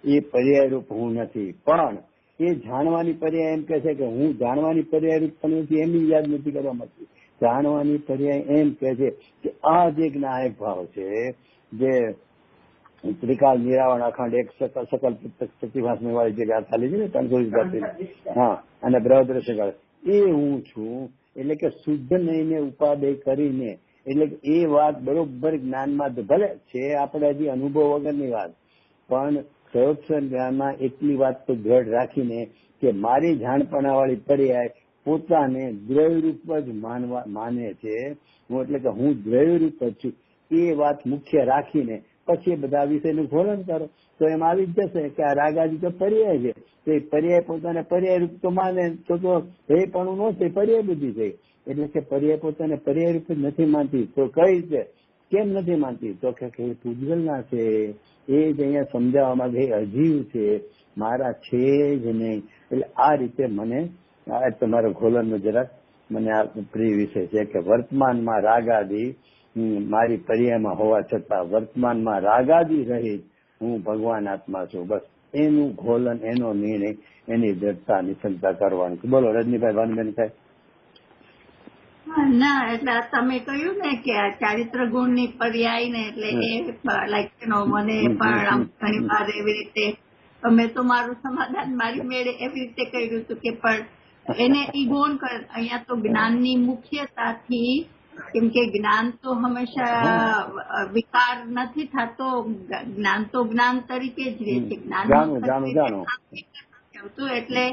એ પર્યાય રૂપ હું નથી. પણ એ જાણવાની પર્યાય એમ કે છે કે હું જાણવાની પર્યાય રૂપ પણ નથી, એમની યાદ નથી કરવા માંગતી. જાણવાની પર્યાય એમ કે છે કે આ જે જ્ઞાયક ભાવ છે, જે ત્રિકાળ નિરાવરણ અખંડ એક સકલ પ્રતિભાસની વાળી જે ગાથા લીધી ને 320 હા, અને બ્રહદ્રશ્ય એ હું છું. એટલે કે શુદ્ધ નહીને ઉપાદેય કરીને, એટલે કે એ વાત બરોબર જ્ઞાનમાં ભલે છે આપણે હજી અનુભવ વગરની વાત, પણ પ્રયોગસર જ્ઞાનમાં એટલી વાત તો દ્રઢ રાખીને કે મારી જાણપણા વાળી પર્યાય પોતાને દ્રવ્યરૂપ જ માને છે. હું એટલે કે હું દ્રવ્યરૂપ જ છું એ વાત મુખ્ય રાખીને પછી એ બધા વિષયનું ઘોલન કરો તો એમ આવી જ જશે કે આ રાગાદી તો પર્યાય છે. તો એ પર્યાય પોતાને પર્યાય રૂપ તો માને તો એ પણ ન છે, પર્યાય બુદ્ધિ થઈ. એટલે કે પર્યાય પોતાને પર્યાય રૂપ જ નથી માનતી. તો કઈ રીતે કેમ નથી માનતી? તો કે પૂજગલ ના છે, એ જ અહીંયા સમજાવવામાં કે અજીવ છે, મારા છે જ નહીં. એટલે આ રીતે મને તમારો ઘોલનનો જરાક મને આ પ્રિય વિષય છે કે વર્તમાનમાં રાગાદી મારી પર્યાયમાં હોવા છતાં વર્તમાનમાં રાગાદી રહી હું ભગવાન આત્મા છું. બસ એનું ઘોલન, એનો નિર્ણય, એની દ્રઢતા નિશંકતા કરવાનું. બોલો રજનીભાઈ, ભાનુબેન સાહેબ. ના, એટલે આ તમે કહ્યું ને કે આ ચારિત્ર ગુણ ની પર્યાય ને એટલે એ લાઈક મને પણ આમ ઘણી વાર એવી રીતે મેં તો મારું સમાધાન મારી મેળે એવી રીતે કર્યું હતું કે પણ એને ઈ ગુણ અહીંયા તો જ્ઞાનની મુખ્યતાથી, કેમ કે જ્ઞાન તો હંમેશા વિકાર નથી થતો, જ્ઞાન તો જ્ઞાન તરીકે જ રહે છે, જ્ઞાન એટલે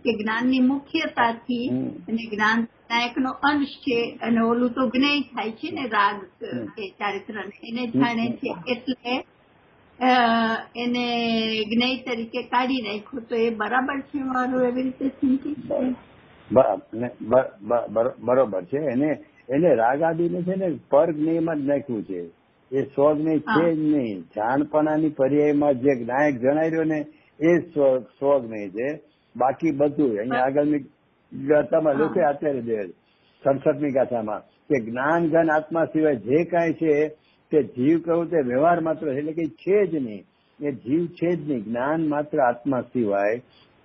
કે જ્ઞાનની મુખ્યતાથી અને જ્ઞાન નાયકનો અંશ છે અને ઓલું તો જ્ઞેય થાય છે ને રાગ કે ચારિત્ર એને જાણે છે એટલે એને જ્ઞેય તરીકે કાઢી નાખ્યું. તો એ બરાબર છે મારું એવી રીતે થિંકિંગ છે? બરોબર છે. એને રાગ આદિને છે ને પર જ્ઞેયમાં જ નાખ્યું છે. એ સ્વજ્ઞેય છે જ નહીં. જાણપણાની પર્યાયમાં જે નાયક જણાઈ રહ્યો ને એ સ્વજ્ઞેય છે. બાકી બધું અહીંયા આગળની ગાથામાં લખે અત્યારે 67મી ગાથામાં કે જ્ઞાન ઘન આત્મા સિવાય જે કાંઈ છે તે જીવ કહું તે વ્યવહાર માત્ર એટલે કઈ છે જ નહીં. એ જીવ છે જ નહીં. જ્ઞાન માત્ર આત્મા સિવાય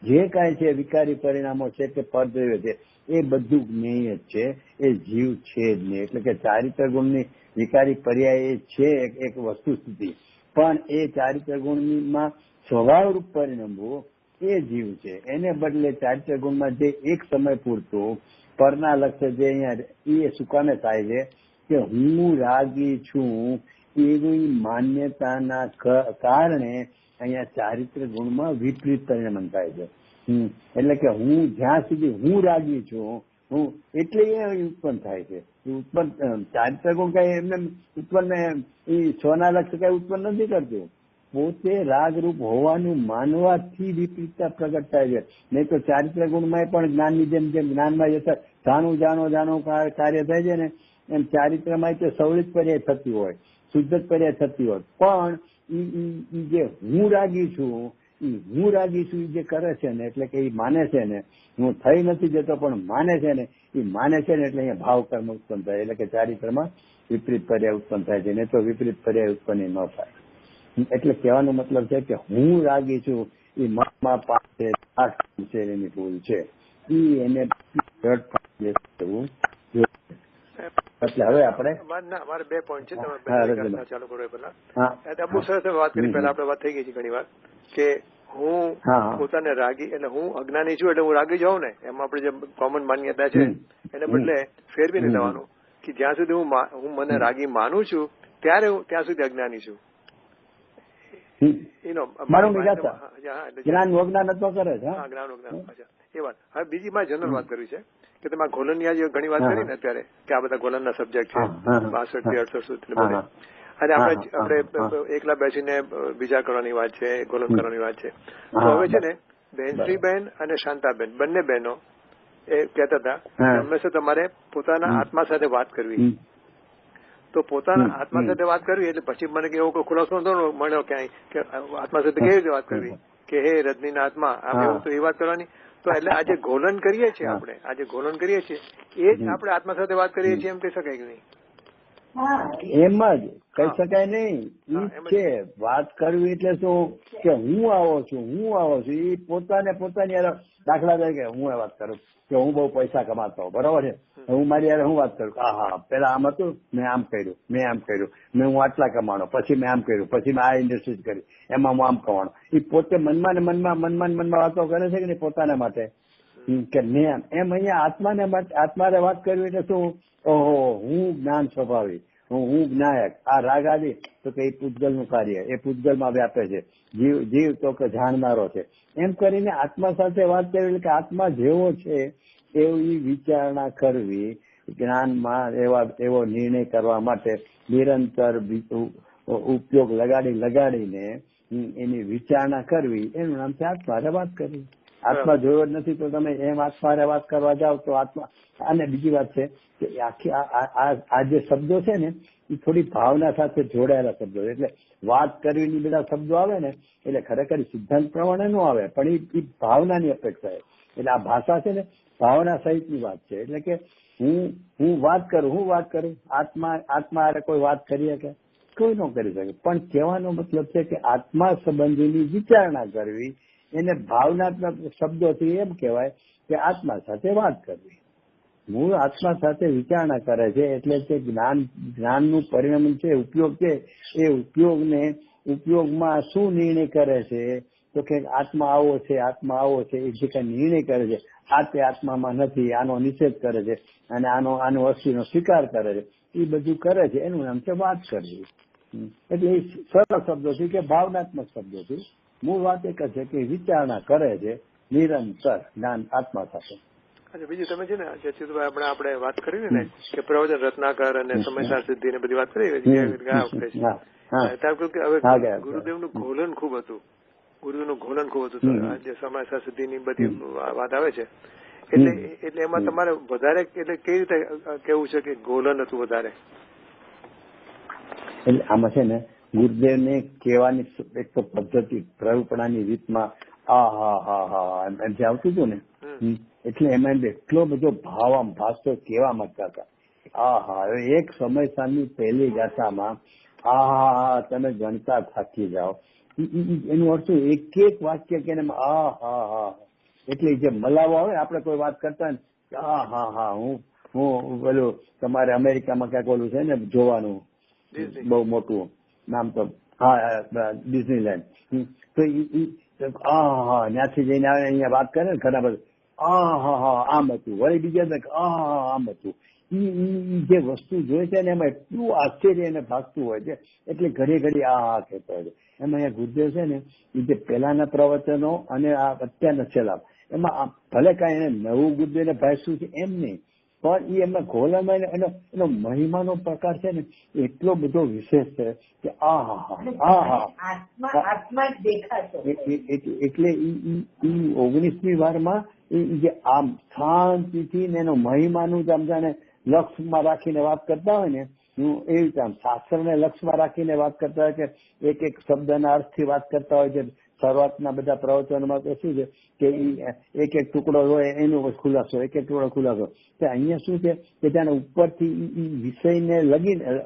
જે કાંઈ છે વિકારી પરિણામો છે કે પરદ્રવ્ય છે એ બધું જ્ઞેય જ છે. એ જીવ છે જ નહીં. એટલે કે ચારિત્ર ગુણની વિકારી પર્યાય એ છે એક વસ્તુ સ્થિતિ, પણ એ ચારિત્ર ગુણમાં સ્વભાવરૂપ પરિણમવું એ જીવ છે. એને બદલે ચારિત્ર ગુણમાં જે એક સમય પૂરતું પરના લક્ષ્ય જે અહીંયા એ સુકાને થાય છે કે હું રાગી છું એવી માન્યતાના કારણે અહીંયા ચારિત્ર ગુણમાં વિપરીત પરિણમન થાય છે. એટલે કે હું જ્યાં સુધી હું રાગી છું હું એટલે એ ઉત્પન્ન થાય છે. ચારિત્ર ગુણ કઈ એમને ઉત્પન્ન એ સ્વના લક્ષ્ય કઈ ઉત્પન્ન નથી કરતું. પોતે રાગરૂપ હોવાનું માનવાથી વિપરીતતા પ્રગટ થાય છે. નહીં તો ચારિત્ર ગુણમાં પણ જ્ઞાનની જેમ જ્ઞાનમાં જતા જાણું કાર્ય થાય છે ને એમ ચારિત્રમાં તો સવલિત પર્યાય થતી હોય, શુદ્ધ પર્યાય થતી હોય, પણ એ જે હું રાગી છું એ જે કરે છે ને એટલે કે એ માને છે ને હું થઈ નથી જતો પણ માને છે ને એ માને છે ને એટલે અહીંયા ભાવ કર્મ ઉત્પન્ન થાય. એટલે કે ચારિત્રમાં વિપરીત પર્યાય ઉત્પન્ન થાય છે, નહીં તો વિપરીત પર્યાય ઉત્પન્ન ન થાય. એટલે કહેવાનો મતલબ છે કે હું રાગી છું એ મનમાં પાસે એની ભૂલ છે. એને એટલે હવે આપણે મારે 2 પોઈન્ટ છે. તમે ચાલુ કરો પેલા બહુ સરસ વાત કરી. પહેલા આપણે વાત થઈ ગઈ છે ઘણી વાર કે હું પોતાને રાગી એટલે હું અજ્ઞાની છું એટલે હું રાગી જાઉં ને એમાં આપણે જે કોમન માન્યતા છે એને બદલે ફેરવી નહીં લેવાનું કે જ્યાં સુધી હું મને રાગી માનું છું ત્યાં સુધી અજ્ઞાની છું. જ્ઞાન વજ્ઞાનત્વ કરે છે. જ્ઞાન વજ્ઞાન. અચ્છા, એ વાત. હવે બીજી મારે જનરલ વાત કરવી છે કે તમે ગોલનની આજે ઘણી વાત કરી ને અત્યારે કે આ બધા ગોલનના સબ્જેક્ટ છે 62 થી 68 સુધી બધે. અને આપણે એકલા બેસીને વિચાર કરવાની વાત છે, ગોલન કરવાની વાત છે. તો હવે છે ને બહેનશ્રીબેન અને શાંતાબેન બંને બહેનો એ કહેતા હતા હંમેશા તમારે પોતાના આત્મા સાથે વાત કરવી. તો પોતાના આત્મા સાથે વાત કરવી એટલે પછી મને એવો કોઈ ખુલાસો મળ્યો ક્યાંય કે આત્મા સાથે કેવી રીતે વાત કરવી કે હે રજનીના આત્મા આપણે તો એ વાત કરવાની. તો એટલે આજે ગોલન કરીએ છીએ એ જ આપણે આત્મા સાથે વાત કરીએ છીએ એમ કહી શકાય કે નહીં? એમ જ કહી શકાય નહીં. ઈ છે વાત કરવી એટલે શું કે હું આવો છું એ પોતાની દાખલા તરીકે હું વાત કરું કે હું બહુ પૈસા કમાતો હોઉં, બરોબર છે. હું મારી યાર હું વાત કરું હા પેલા આમ હતું મેં આમ કર્યું મેં હું આટલા કમાણો પછી મેં આમ કર્યું પછી મેં આ ઇન્ડસ્ટ્રી કરી એમાં હું આમ કમાણો. એ પોતે મનમાં વાતો કરે છે કે નહીં પોતાના માટે કે મેં એમ અહીંયા આત્માને વાત કરવી એટલે શું ઓહો હું જ્ઞાન સ્વભાવી હું જ્ઞાયક આ રાગ આદિ તો કે એ પૂતગલનું કાર્ય એ પૂતગલમાં વ્યાપે છે. જીવ તો કે જાણનારો છે. એમ કરીને આત્મા સાથે વાત કરવી કે આત્મા જેવો છે એવી વિચારણા કરવી. જ્ઞાનમાં એવો નિર્ણય કરવા માટે નિરંતર ઉપયોગ લગાડીને એની વિચારણા કરવી એનું નામ છે આત્મારે વાત કરવી. આત્મા જોયો જ નથી તો તમે એમ આત્મારે વાત કરવા જાઓ તો આત્મા. અને બીજી વાત છે કે આખી આ જે શબ્દો છે ને એ થોડી ભાવના સાથે જોડાયેલા શબ્દો એટલે વાત કરવીની બધા શબ્દો આવે ને એટલે ખરેખર સિદ્ધાંત પ્રમાણે ન આવે પણ એ ભાવનાની અપેક્ષા છે. એટલે આ ભાષા છે ને ભાવના સહિતની વાત છે. એટલે કે હું વાત કરું આત્મા કોઈ વાત કરી શકે કોઈ ન કરી શકે. પણ કહેવાનો મતલબ છે કે આત્મા સંબંધીની વિચારણા કરવી એને ભાવનાત્મક શબ્દોથી એમ કહેવાય કે આત્મા સાથે વાત કરવી. મૂળ આત્મા સાથે વિચારણા કરે છે, એટલે તે જ્ઞાનનું પરિણામ છે, ઉપયોગ છે, એ ઉપયોગમાં શું નિર્ણય કરે છે? તો કે આત્મા આવો છે, આત્મા આવો છે, એ જે કઈ નિર્ણય કરે છે, આ તે આત્મામાં નથી, આનો નિષેધ કરે છે અને આનો અસ્થિનો સ્વીકાર કરે છે, એ બધું કરે છે, એનું નામ છે વાત કરવી. એટલે એ સરળ શબ્દોથી કે ભાવનાત્મક શબ્દોથી મૂળ વાત એક છે કે વિચારણા કરે છે નિરંતર જ્ઞાન આત્મા સાથે. અચ્છા, બીજું તમે છે ને ચિત્તભાઈ આપણે વાત કરી ને કે પ્રવચન રત્નાકર અને સમયસાર સિદ્ધિ ને બધી વાત કરી ગયા વખતે હવે ગુરુદેવનું ઘોલન ખૂબ હતું, ગુરુનું ઘોલન ખૂબ હતું, જે સમયસાર સિદ્ધિની બધી વાત આવે છે, એટલે એમાં તમારે વધારે એટલે કેવી રીતે કેવું છે કે ઘોલન હતું વધારે? એટલે આમાં છે ને ગુરુદેવને કહેવાની એક તો પદ્ધતિ પ્રરૂપણાની રીતમાં એમ જે આવતું હતું ને, એટલે એમાં એટલો બધો ભાવ આમ ભાસતો કહેવા માંગતા હતા. એક સમયસારની પહેલી ગાથામાં તમે ગણતા થાકી જાઓ, એનું અર્થ એક એક વાક્ય કે એટલે જે મલાવો આવે, આપણે કોઈ વાત કરતા ને હું પેલું તમારે અમેરિકામાં ક્યાંક ઓલું છે ને જોવાનું બહુ મોટું નામ તો ડિઝનીલેન્ડ, તો ત્યાંથી જઈને આવે અહીંયા વાત કરે ને ઘણા બધા આમ હતું, વળી બીજા આમ હતું, જે વસ્તુ જોઈ છે ને એમાં એટલું આશ્ચર્ય એને ભાગતું હોય છે, એટલે ઘડી ઘડી કહેતો હોય છે. એમાં અહીંયા ગુરુદેવ છે ને એ જે પહેલાના પ્રવચનો અને આ અત્યારના છેલ્લા, એમાં ભલે કાંઈ એને નવું ગુરુદેવને ભાષું છે એમ નહીં, પણ એ એમાં ઘોલામાં એનો મહિમાનો પ્રકાર છે ને એટલો બધો વિશેષ છે કે એટલે 19મી વારમાં જે આમ શાંતિથી ને એનો મહિમાનું જ આમ જાણે લક્ષ્યમાં રાખીને વાત કરતા હોય ને, હું એવી રીતે આમ શાસ્ત્રને લક્ષ્યમાં રાખીને વાત કરતા હોય કે એક એક શબ્દના અર્થથી વાત કરતા હોય છે. શરૂઆતના બધા પ્રવચનોમાં તો શું છે કે એક એક ટુકડો હોય એનો ખુલાસો, એક એક ટુકડો ખુલાસો. અહીંયા શું છે કે જાણે ઉપરથી વિષયને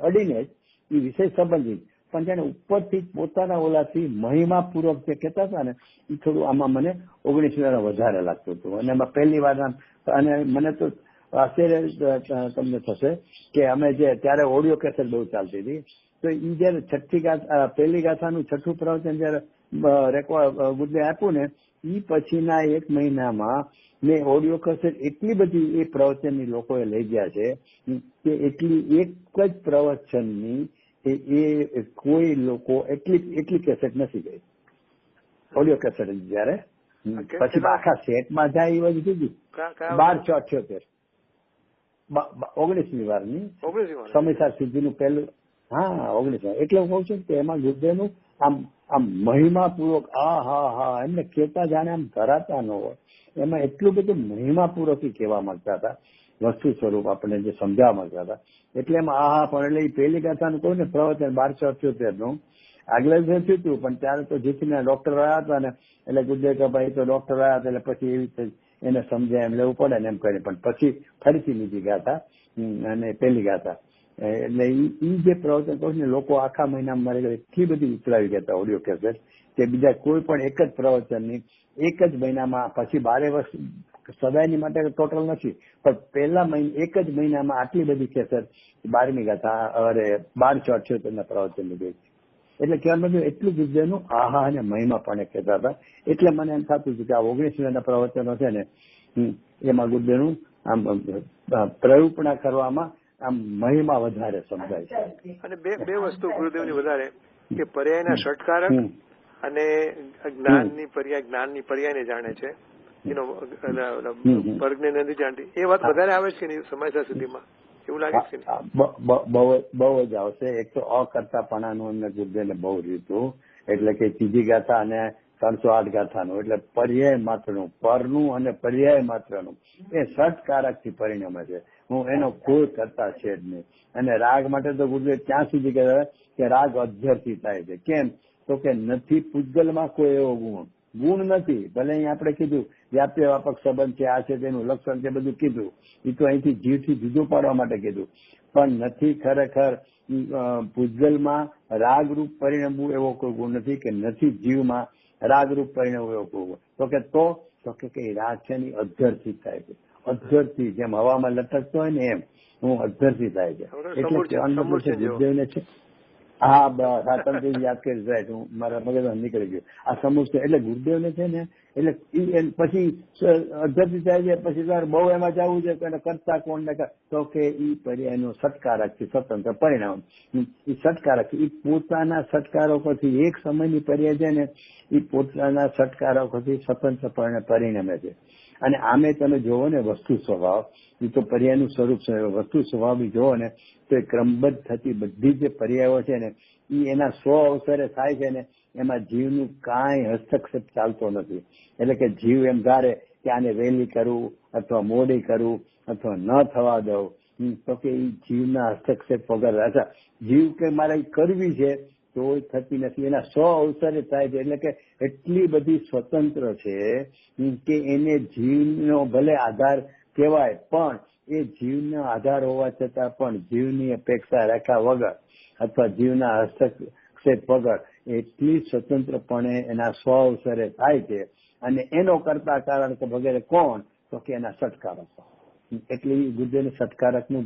અડીને જ એ વિષય સંબંધિત, પણ જાણે ઉપરથી પોતાના ઓલાથી મહિમાપૂર્વક જે કહેતા હતા ને એ થોડું આમાં મને 19 વધારે લાગતું હતું. અને એમાં પહેલી વાર અને મને તો આશ્ચર્ય તમને થશે કે અમે જે ત્યારે ઓડિયો કેસેટ બહુ ચાલતી હતી, તો એ જયારે પહેલી ગાથાનું છઠ્ઠું પ્રવચન જયારે રેકોર્ડ ગુરુદેવે આપ્યું ને એ પછીના 1 મહિનામાં મેં ઓડિયો કેસેટ એટલી બધી એ પ્રવચનની લોકોએ લઈ ગયા છે કે એટલી એક જ પ્રવચનની એ કોઈ લોકો એટલી કેસેટ નથી ગઈ ઓડિયો કેસેટ. જયારે પછી આખા સેટમાં જાય એ બધું કીધું 1278 19મી વારની સમયસાર સિદ્ધિનું પહેલું 19. એટલે હું કઉ છું કે એમાં ગુરુદેવનું આમ મહિમાપૂર્વક એમને કહેતા જાણે આમ ધરાતા ન હોય, એમાં એટલું બધું મહિમાપૂર્વક કહેવા માંગતા હતા, વસ્તુ સ્વરૂપ આપણને જે સમજાવવા માંગતા હતા. એટલે એમાં પણ એટલે એ પહેલી ગાથાનું કહું ને પ્રવચન 1278નું આગલા દિવસે થયું હતું, પણ ત્યારે તો જીતના ડોક્ટર આવ્યા હતા ને એટલે ગુરુદેવ કે ભાઈ તો ડોક્ટર આવ્યા હતા એટલે પછી એવી રીતે એને સમજાય એમ લેવું પડે ને એમ કરીને, પણ પછી ફરીથી બીજી ગાથા અને પહેલી ગાથા એટલે એ જે પ્રવચન કહું ને લોકો આખા મહિનામાં મારી એટલી બધી ઉતરાવી ગયા હતા ઓડિયો કેસેટ કે બીજા કોઈ પણ એક જ પ્રવચનની એક જ મહિનામાં, પછી 12 વર્ષ સદાયની માટે ટોટલ નથી, પણ પહેલા એક જ મહિનામાં આટલી બધી કેસેટ 12મી ગાથા 1278 પ્રવચનની ગઈ. એટલે કહેવાનું મતલબ એટલું ગુરુદેવનું અને મહિમા પણ કહેતા હતા. એટલે મને એમ થતું હતું કે આ 19 પ્રવચનો છે ને એમાં ગુરુદેવનું આમ પ્રરૂપણા કરવામાં આમ મહિમા વધારે સમજાય છે. અને બે વસ્તુ ગુરુદેવની વધારે કે પર્યાયના ષટકારક અને જ્ઞાનની પર્યાયને જાણે છે, એનો વર્ગને નથી જાણતી, એ વાત વધારે આવે છે કે સમયસાર સિદ્ધિમાં એવું લાગે છે? બહુ જ આવશે. એક તો અકર્તાપણાનું એમને ગુરુદેવને બહુ રીતું, એટલે કે ત્રીજી ગાથા અને 308 ગાથાનું એટલે પર્યાય માત્રનું, પરનું અને પર્યાય માત્રનું એ ષટકારકથી પરિણમે છે. હું એનો કોઈ કરતા છે જ નહીં. અને રાગ માટે તો ગુરુદેવ ત્યાં સુધી કહેતા કે રાગ અધ્યરથી થાય છે. કેમ તો કે નથી પૂજગલમાં કોઈ એવો ગુણ નથી. ભલે અહીં આપણે કીધું વ્યાપ્ય વ્યાપક સંબંધ છે, આ છે તેનું લક્ષણ છે, બધું કીધું, એ તો અહીંથી જીવથી જુદું પાડવા માટે કીધું, પણ નથી ખરેખર પૂજગલમાં રાગરૂપ પરિણમવું એવો કોઈ ગુણ નથી, કે નથી જીવમાં રાગરૂપ પરિણમવું એવો કોઈ ગુણ. તો કે રાગ છે ને અધ્યરથી થાય છે. અધ્ધરથી જેમ હવામાં લટકતો હોય ને એમ હું અધ્ધરથી થાય છે. એટલે કહેવાનું છે ગુરુદેવને છે. હા બસ આ તમે યાદ કરી રાઈટ, હું મારા મગજમાં નીકળી ગયું. આ સમૂહ છે એટલે ગુરુદેવને છે ને એટલે પછી અધ્ધરથી થાય છે. પછી તારે બહુ એમાં જવું છે કે કરતા કોણ ને તો કે ઈ પર્યાયનો સત્કારક છે, સ્વતંત્ર પરિણામ. એ સત્કારક એ પોતાના સત્કારકોથી એક સમયની પર્યાય છે ને એ પોતાના સત્કારકોથી સ્વતંત્રપણે પરિણમે છે. અને આમે તમે જોવો ને વસ્તુ સ્વભાવ, એ તો પર્યાયનું સ્વરૂપ છે. વસ્તુ સ્વભાવ જોવો ને તો એ ક્રમબદ્ધ થતી બધી જે પર્યાયો છે ને એ એના સ્વ અવસરે થાય છે ને એમાં જીવનું કાંઈ હસ્તક્ષેપ ચાલતો નથી. એટલે કે જીવ એમ ધારે કે આને વહેલી કરવું અથવા મોડી કરવું અથવા ન થવા દઉં તો કે એ જીવના હસ્તક્ષેપ વગર. અચ્છા જીવ કે મારે કરવી છે તો થતી નથી, એના સ્વ અવસરે થાય છે. એટલે કે એટલી બધી સ્વતંત્ર છે કે એને જીવનો ભલે આધાર કહેવાય પણ એ જીવનો આધાર હોવા છતાં પણ જીવની અપેક્ષા રાખ્યા વગર અથવા જીવના હસ્તક્ષેપ વગર એટલી સ્વતંત્રપણે એના સ્વ અવસરે થાય છે. અને એનો કરતા કારણ કે વગેરે કોણ તો કે એના સત્કારકો. એટલે ગુરુદેવને સત્કારકનું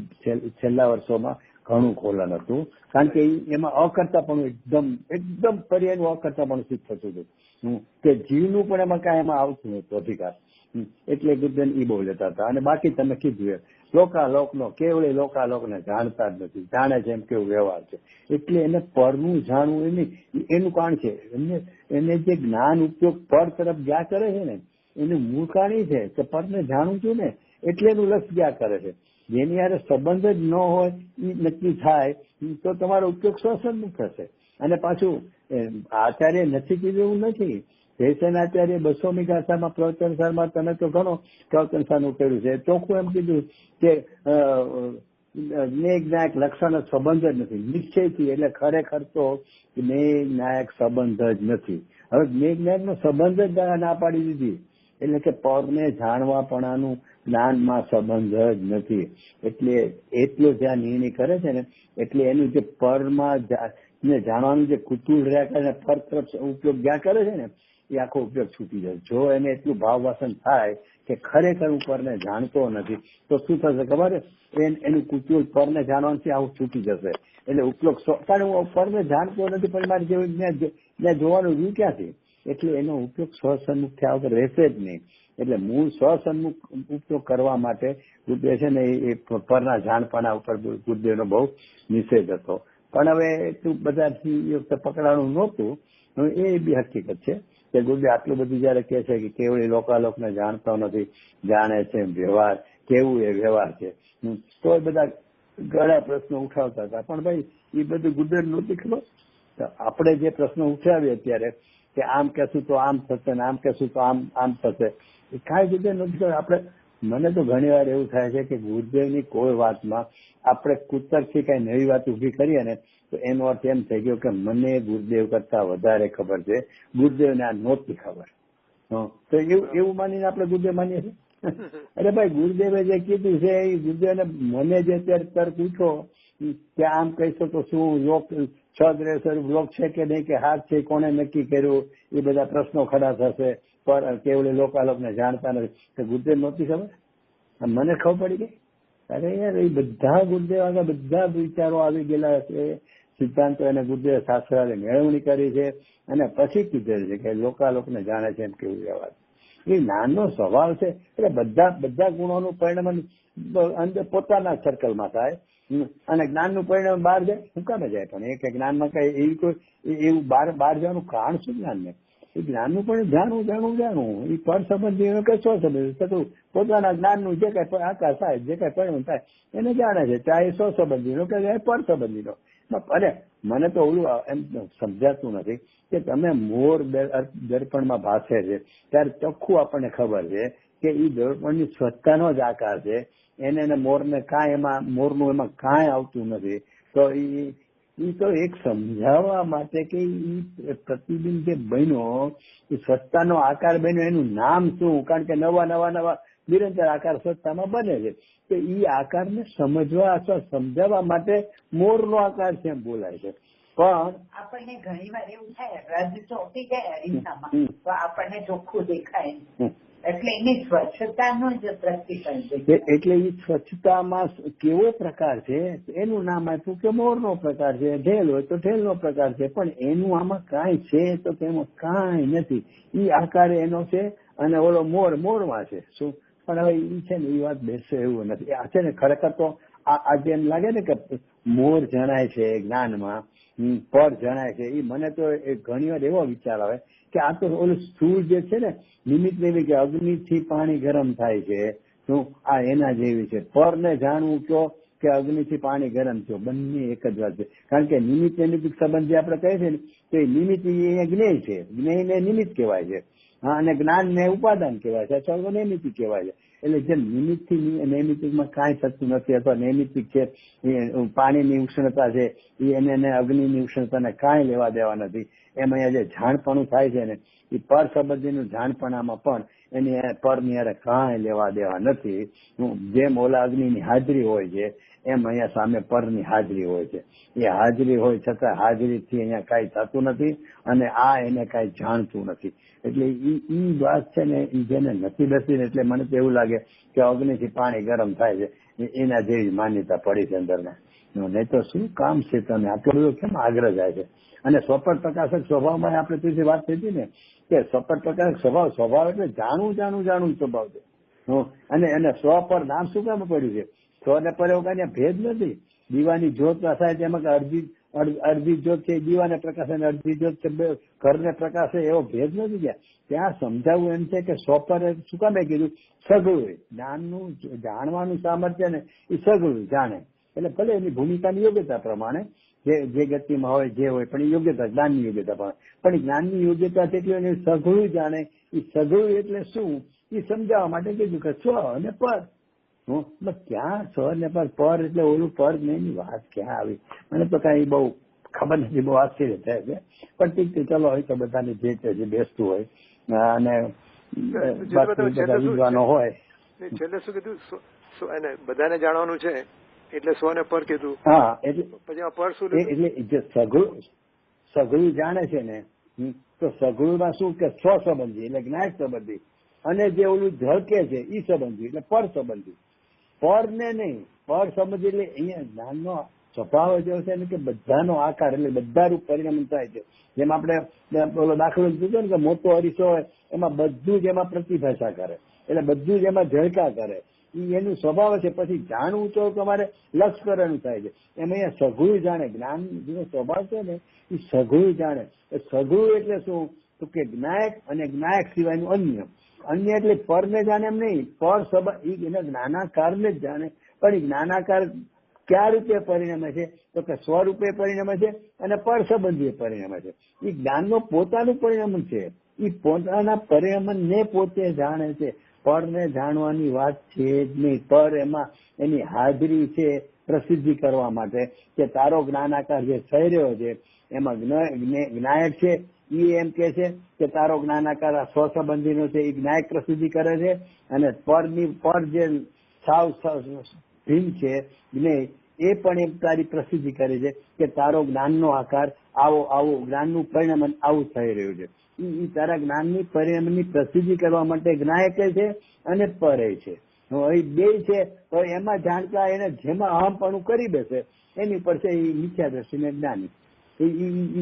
છેલ્લા વર્ષોમાં ઘણું ખોલન હતું, કારણ કે એમાં અકર્તાપણું એકદમ પર્યાયનું અકર્તાપણું સિદ્ધ થતું હતું કે જીવનું પણ એમાં કાંઈ એમાં આવતું નતું અધિકાર. એટલે ગુરુદેવ એ બહુ લેતા હતા. અને બાકી તમે કીધું લોકાલોકનો કેવળે લોકાલોકને જાણતા જ નથી, જાણે છે એમ કેવું વ્યવહાર છે. એટલે એને પરનું જાણવું એનું કારણ છે. એને જે જ્ઞાન ઉપયોગ પર તરફ જ્યાં કરે છે ને એનું મૂળ કારણ છે કે પરને જાણવું છું ને એટલે એનું લક્ષ્ય જ્યાં કરે છે. જેની યારે સંબંધ જ ન હોય એ નક્કી થાય તો તમારો ઉપયોગ સ્વસન્મુખ થશે. અને પાછું આચાર્ય નથી કીધું એવું નથી. જયસેન આચાર્ય 200મી ગાથામાં પ્રવચનસારમાં તમે તો ઘણો પ્રવચનસારનું કર્યું છે. ચોખ્ખું એમ કીધું કે જ્ઞેય જ્ઞાયક લક્ષણ સંબંધ જ નથી નિશ્ચયથી. એટલે ખરેખર તો જ્ઞેય જ્ઞાયક સંબંધ જ નથી. હવે જ્ઞેય જ્ઞાયક નો સંબંધ જ ના પાડી દીધી. એટલે કે પરને જાણવાપણાનું જ્ઞાનમાં સંબંધ જ નથી. એટલે એટલો જ્યાં નિર્ણય કરે છે ને એટલે એનું જે પરમાં જાણવાનું જે કુતૂહલ રહ્યા કરે પર તરફ ઉપયોગ જ્યાં કરે છે ને એ આખો ઉપયોગ છૂટી જાય. જો એને એટલું ભાવવાસન થાય કે ખરેખર હું પરને જાણતો નથી તો શું થશે ખબર? એનું કુતૂહલ પરને જાણવાથી આવું છૂટી જશે. એટલે ઉપયોગ કારણ હું પરને જાણતો નથી પણ મારે જેવું ત્યાં જોવાનું રહ્યું ક્યાંથી? એટલે એનો ઉપયોગ સ્વસન્મુખ થયા વગર રહેશે જ નહીં. એટલે મૂળ સ્વસન્મુખ ઉપયોગ કરવા માટે ગુરુદેવ છે ને એ પરના જાણપાના ઉપર ગુરુદેવનો બહુ નિષેધ હતો. પણ હવે એટલું બધાથી એ વખતે પકડાણું નહોતું. એ બી હકીકત છે કે ગુરુદેવ આટલું બધું જયારે કહે છે કે કેવળી લોકાલોકને જાણતો નથી, જાણે છે વ્યવહાર કેવું એ વ્યવહાર છે, તો બધા ઘણા પ્રશ્નો ઉઠાવતા હતા. પણ ભાઈ એ બધું ગુરુદેવ નહોતી ખબર. આપણે જે પ્રશ્નો ઉઠાવીએ અત્યારે કે આમ કહેશું તો આમ થશે ને આમ કહેશું તો આમ થશે, એ કાંઈ ગુરુદેવ નથી ખબર. આપણે મને તો ઘણી વાર એવું થાય છે કે ગુરુદેવની કોઈ વાતમાં આપણે કુતરથી કઈ નવી વાત ઉભી કરીએ ને તો એનો અર્થ એમ થઈ ગયો કે મને ગુરુદેવ કરતા વધારે ખબર છે, ગુરુદેવને આ નહોતી ખબર. તો એવું માનીને આપણે ગુરુદેવ માનીએ છીએ. અરે ભાઈ ગુરુદેવે જે કીધું છે એ ગુરુદેવને મને જે અત્યારે પૂછો કે આમ કહીશો તો શું લોક સ્વદ્રેસ્વરૂપ લોક છે કે નહીં કે હાથ છે કોને નક્કી કર્યું, એ બધા પ્રશ્નો ખડા થશે. પર કેવળે લોકાલોકને જાણતા નથી તો ગુરુદેવ નહોતી ખબર, મને ખબર પડી ગઈ. અરે યાર એ બધા ગુરુદેવ આગળ બધા વિચારો આવી ગયેલા છે, સિદ્ધાંતો એને ગુરુદેવ શાસ્ત્રાલય મેળવણી કરી છે અને પછી કીધેલું છે કે લોકાલોકને જાણે છે એમ કેવું વ્યવહાર. એ જ્ઞાનનો સ્વભાવ છે. એટલે બધા ગુણોનું પરિણામ અંદર પોતાના સર્કલમાં થાય અને જ્ઞાનનું પરિણામ બહાર જાય. શું કામે જાય? પણ એ કે જ્ઞાનમાં કઈ એવી કોઈ એવું બહાર જવાનું કારણ શું જ્ઞાનને? એ જ્ઞાનનું પણ જાણવું એ પર સંબંધી કે સ્વ સંબંધી પોતાના જ્ઞાનનું જે કઈ આકાર થાય જે કઈ પરિણામ થાય એને જાણે છે, ચાહે સ્વ સંબંધીનો કે પર સંબંધીનો. અરે મને તો ઓલું એમ સમજાતું નથી કે તમે મોર દર્પણમાં ભાસે છે ત્યારે ચોખ્ખું આપણને ખબર છે કે એ દર્પણની સ્વચ્છતાનો જ આકાર છે. એને મોરને કાંઈ મોરનું એમાં કાંઈ આવતું નથી. તો એ તો એક સમજાવવા માટે કે એ પ્રતિબિંબ જે બન્યો એ સ્વચ્છતાનો આકાર બન્યો એનું નામ શું? કારણ કે નવા નિરંતર આકાર સ્વચ્છતામાં બને છે. તો એ આકારને સમજવા અથવા સમજાવવા માટે મોરનો આકાર છે એમ બોલાય છે. પણ આપણને ઘણી વાર એવું થાય રદ ચોટી જાય અરીસામાં તો આપણને ચોખ્ખું દેખાય એટલે એની સ્વચ્છતાનો જ પ્રતિબંધ. એટલે એ સ્વચ્છતામાં કેવો પ્રકાર છે એનું નામ આપ્યું કે મોરનો પ્રકાર છે, ઢેલ હોય તો ઢેલનો પ્રકાર છે, પણ એનું આમાં કાંઈ છે તો તેમાં કાંઈ નથી. ઈ આકાર એનો છે અને ઓલો મોરમાં છે શું, પણ હવે ઈ છે ને એ વાત બેસે એવું નથી. આ છે ને ખરેખર તો આજે એમ લાગે ને કે મોર જણાય છે જ્ઞાનમાં, પર જણાય છે. એ મને તો ઘણી વાર એવો વિચાર આવે કે આ તો ઓલું સ્થૂળ જે છે ને નિમિત્ત એવી કે અગ્નિથી પાણી ગરમ થાય છે, શું આ એના જેવી છે. પર ને જાણવું કયો કે અગ્નિથી પાણી ગરમ થયો, બંને એક જ વાત છે. કારણ કે નિમિત્ત નિમિત્ત સંબંધ જે આપણે કહીએ છીએ ને તો એ નિમિત્ત એ જ્ઞેય છે, જ્ઞેય ને નિમિત્ત કહેવાય છે. હા, અને જ્ઞાન ને ઉપાદાન કહેવાય છે અથવા નૈમિત્તિક કહેવાય છે. એટલે જેમ નિમિત્ત થી નૈમિત્તિકમાં કાંઈ થતું નથી અથવા નૈમિત્તિક છે પાણીની ઉષ્ણતા છે એને અગ્નિની ઉષ્ણતાને કાંઈ લેવા દેવા નથી. એમ અહીંયા જે જાણપણું થાય છે ને એ પર સંબંધીનું જાણપણામાં પણ એની પરની હારે કાંઈ લેવા દેવા નથી. જેમ ઓલા અગ્નિની હાજરી હોય છે એમ અહીંયા સામે પરની હાજરી હોય છે. એ હાજરી હોય છતાં હાજરીથી અહીંયા કાંઈ થતું નથી અને આ એને કાંઈ જાણતું નથી. એટલે ઈ વાત છે ને ઈ જેને નથી બેસી ને એટલે મને તો એવું લાગે કે અગ્નિથી પાણી ગરમ થાય છે એના જેવી માન્યતા પડી છે અંદરના. નહીં તો શું કામ છે તને આટલો બધો કેમ આગ્રહ જાય છે? અને સ્વપટ પ્રકાશક સ્વભાવમાં આપણે તેથી વાત થઈ હતી ને કે સ્વપટ પ્રકાશક સ્વભાવ એટલે જાણવું સ્વભાવ છે. અને સ્વ પર નામ શું કામ પડ્યું છે? સ્વ ને પર એવું કઈ ભેદ નથી. દીવાની જ્યોત થાય તેમાં અડધી જ્યોત છે દીવાને પ્રકાશે અને અડધી જ્યોત છે ઘરને પ્રકાશે, એવો ભેદ નથી. ત્યાં સમજાવવું એમ છે કે સ્વપર શું કામે કીધું? સઘળું જ્ઞાનનું જાણવાનું સામર્થ્ય ને એ સઘળું જાણે. એટલે ભલે એની ભૂમિકાની યોગ્યતા પ્રમાણે જે ગતિમાં હોય જે હોય પણ એ યોગ્યતા જ્ઞાનની યોગ્યતા પ્રમાણે, પણ જ્ઞાનની યોગ્યતા તેટલી એને સઘળું જાણે. એ સઘળું એટલે શું એ સમજાવવા માટે કીધું કે સ્વ અને પર. ક્યાં સ્વ ને પર એટલે ઓલું પર નહીં વાત ક્યાં આવી? મને તો કઈ બહુ ખબર નથી, બહુ આશ્ચર્ય થાય છે. પણ ઠીક છે, ચલો હોય તો બધાને જે છે બેસતું હોય અને વિદ્વાનો હોય. છેલ્લે શું કીધું? બધાને જાણવાનું છે એટલે સ્વ ને પર કીધું. હા, એટલે પછી પર શું એટલે જે સઘળું જાણે છે ને તો સઘળું માં શું કે સ્વ સંબંધી એટલે જ્ઞાન સંબંધી, અને જે ઓલું ઝળકે છે ઈ સંબંધી એટલે પર સંબંધી. પર ને નહીં, પર સંબંધી એટલે અહીંયા જ્ઞાનનો સ્વભાવ જેવો છે ને કે બધાનો આકાર એટલે બધા રૂપ પરિણામ થાય છે. જેમ આપણે ઓલો દાખલો દીધો ને કે મોટો અરીસો હોય એમાં બધું જ એમાં પ્રતિભાષા કરે એટલે બધું જ એમાં ઝળકા કરે. એનું સ્વભાવ છે. પછી જાણવું તો તમારે લક્ષ કરવાનું થાય છે. એમ અહીંયા સઘળું જાણે જ્ઞાન જેનો સ્વભાવ છે ને એ સઘળું જાણે. સઘળું એટલે શું તો કે જ્ઞાયક અને જ્ઞાયક સિવાયનું અન્ય એટલે પર ને જાણે એમ નહીં. પર સંબંધ એના જ્ઞાનાકાર ને જ જાણે, પણ એ જ્ઞાનાકાર કયા રૂપે પરિણમે છે તો કે સ્વરૂપે પરિણમે છે અને પર સંબંધીએ પરિણમે છે. એ જ્ઞાનનો પોતાનું પરિણમન છે. એ પોતાના પરિણમન ને પોતે જાણે છે. પરને જાણવાની વાત છે જ નહીં. પર એમાં એની હાજરી છે પ્રસિદ્ધિ કરવા માટે કે તારો જ્ઞાનાકાર જે થઈ રહ્યો છે એમાં જ્ઞાયક છે એ એમ કે છે કે તારો જ્ઞાનાકાર આ સ્વસંબંધીનો છે એ જ્ઞાયક પ્રસિદ્ધિ કરે છે, અને પર જે સાવ ભીમ છે જ્ઞેય એ પણ એમ તારી પ્રસિદ્ધિ કરે છે કે તારો જ્ઞાનનો આકાર આવો જ્ઞાનનું પરિણમન આવું થઈ રહ્યું છે. એ તારા જ્ઞાનની પરિણામની પ્રસિદ્ધિ કરવા માટે જ્ઞાયક છે અને પરે છે. એ બે છે તો એમાં જાણતા એને જેમાં અહમપણું કરી બેસે એની પર છે એ મિથ્યા દ્રષ્ટિને જ્ઞાની. એ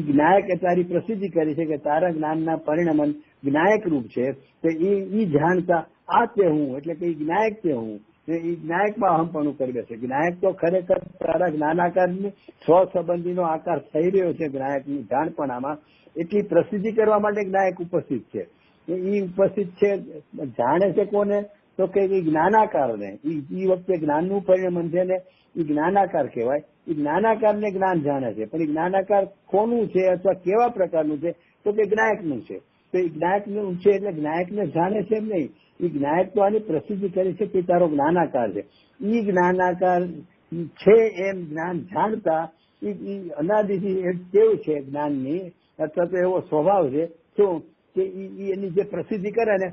જ્ઞાયક તારી પ્રસિદ્ધિ કરી છે કે તારા જ્ઞાનના પરિણમન જ્ઞાયક રૂપ છે. તો એ જાણતા આ તે હું એટલે કે જ્ઞાયક તે હું એ જ્ઞાયકમાં અહમપણું કરી બેસે. જ્ઞાયક તો ખરેખર તારા જ્ઞાનાકારની સ્વસંબંધીનો આકાર થઈ રહ્યો છે જ્ઞાયકની જાણપણામાં, એટલી પ્રસિદ્ધિ કરવા માટે જ્ઞાયક ઉપસ્થિત છે. એ ઉપસ્થિત છે જાણે છે કોને તો કે જ્ઞાનાકારને. એ વખતે જ્ઞાનનું પરિણમન છે ને એ જ્ઞાનાકાર કહેવાય. એ જ્ઞાનાકારને જ્ઞાન જાણે છે, પણ એ જ્ઞાનાકાર કોનું છે અથવા કેવા પ્રકારનું છે તો કે જ્ઞાયકનું છે. તો એ જ્ઞાયકનું છે એટલે જ્ઞાયકને જાણે છે એમ નહીં. એ જ્ઞાયક તો આની પ્રસિદ્ધિ કરી છે કે તારો જ્ઞાનાકાર છે. એ જ્ઞાનાકાર છે એમ જ્ઞાન જાણતા એ અનાદિથી કેવું છે જ્ઞાનની અથવા તો એવો સ્વભાવ છે શું કે એની જે પ્રસિદ્ધિ કરે ને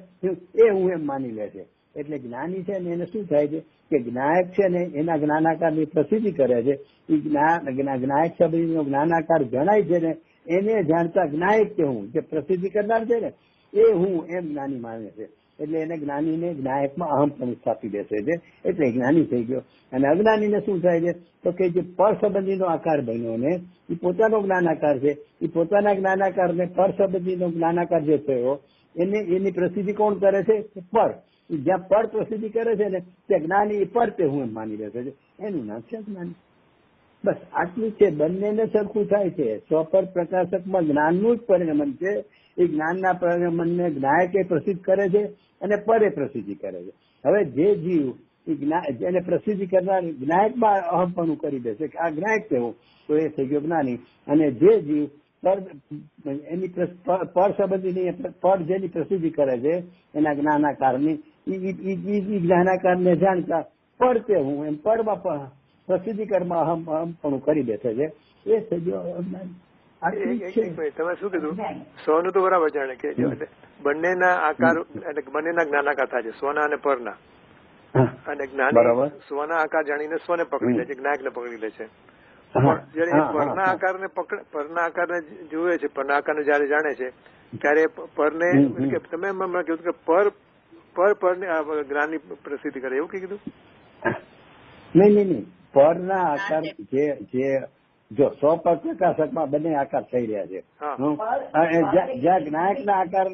એ હું એમ માની લે છે. એટલે જ્ઞાની છે ને એને શું થાય છે કે જ્ઞાયક છે ને એના જ્ઞાનાકારની પ્રસિદ્ધિ કરે છે. એ જ્ઞાયક શબ્દનો જ્ઞાનાકાર જણાય છે ને એને જાણતા જ્ઞાયક કે હું જે પ્રસિદ્ધિ કરનાર છે ને એ હું એમ જ્ઞાની માને છે. એટલે એને જ્ઞાનીને જ્ઞાયકમાં અહમપણું સ્થાપી દેશે છે, એટલે જ્ઞાની થઈ ગયો. અને અજ્ઞાનીને શું થાય છે તો કે જે પર સંબંધીનો આકાર બન્યો ને એ પોતાનો જ્ઞાનાકાર છે, એ પોતાના જ્ઞાનાકારને પર સંબંધીનો જ્ઞાનાકાર જે થયો એની પ્રસિદ્ધિ કોણ કરે છે? પર. જ્યાં પર પ્રસિદ્ધિ કરે છે ને તે જ્ઞાની એ પર તે હું એમ માની બેસે છે, એનું નામ છે જ્ઞાની. બસ આટલું છે. બંનેને સરખું થાય છે. સ્વપર પ્રકાશકમાં જ્ઞાનનું જ પરિણમન છે. એ જ્ઞાનના પરિણમનને જ્ઞાયકે પ્રસિદ્ધ કરે છે અને પરે પ્રસિદ્ધિ કરે છે. હવે જે જીવ એને પ્રસિદ્ધિ કરનાર જ્ઞાયકમાં અહમપણું કરી દેશે કે આ જ્ઞાયક થયું તો એ થઈ ગયો જ્ઞાની. અને જે જીવ એની પર સંબંધીની પર જેની પ્રસિદ્ધિ કરે છે એના જ્ઞાનાકારની એ જ્ઞાનાકારને જાણતા પર તે હું એમ પરમાં પ્રસિદ્ધિ કર્મમાં અહમપણું કરી બેસે છે, એ થઈ ગયો અજ્ઞાની. તમે શું કીધું? સ્વનું તો બરાબર જાણે કે બંનેના આકાર એટલે બંનેના જ્ઞાનાકાર થાય છે, સ્વના અને પરના. અને જ્ઞાની સ્વના આકાર જાણીને સ્વને પકડી લે છે, જ્ઞાયકને પકડી લે છે. જયારે પરના આકારને જુએ છે, પરના આકારને જયારે જાણે છે ત્યારે પરને તમે કીધું કે પરને જ્ઞાનની પ્રસિદ્ધિ કરે એવું કીધું? નહીં. પરના આકાર જે જો સ્વપર પ્રકાશકમાં બંને આકાર થઈ રહ્યા છે. જ્યાં જ્ઞાયકના આકાર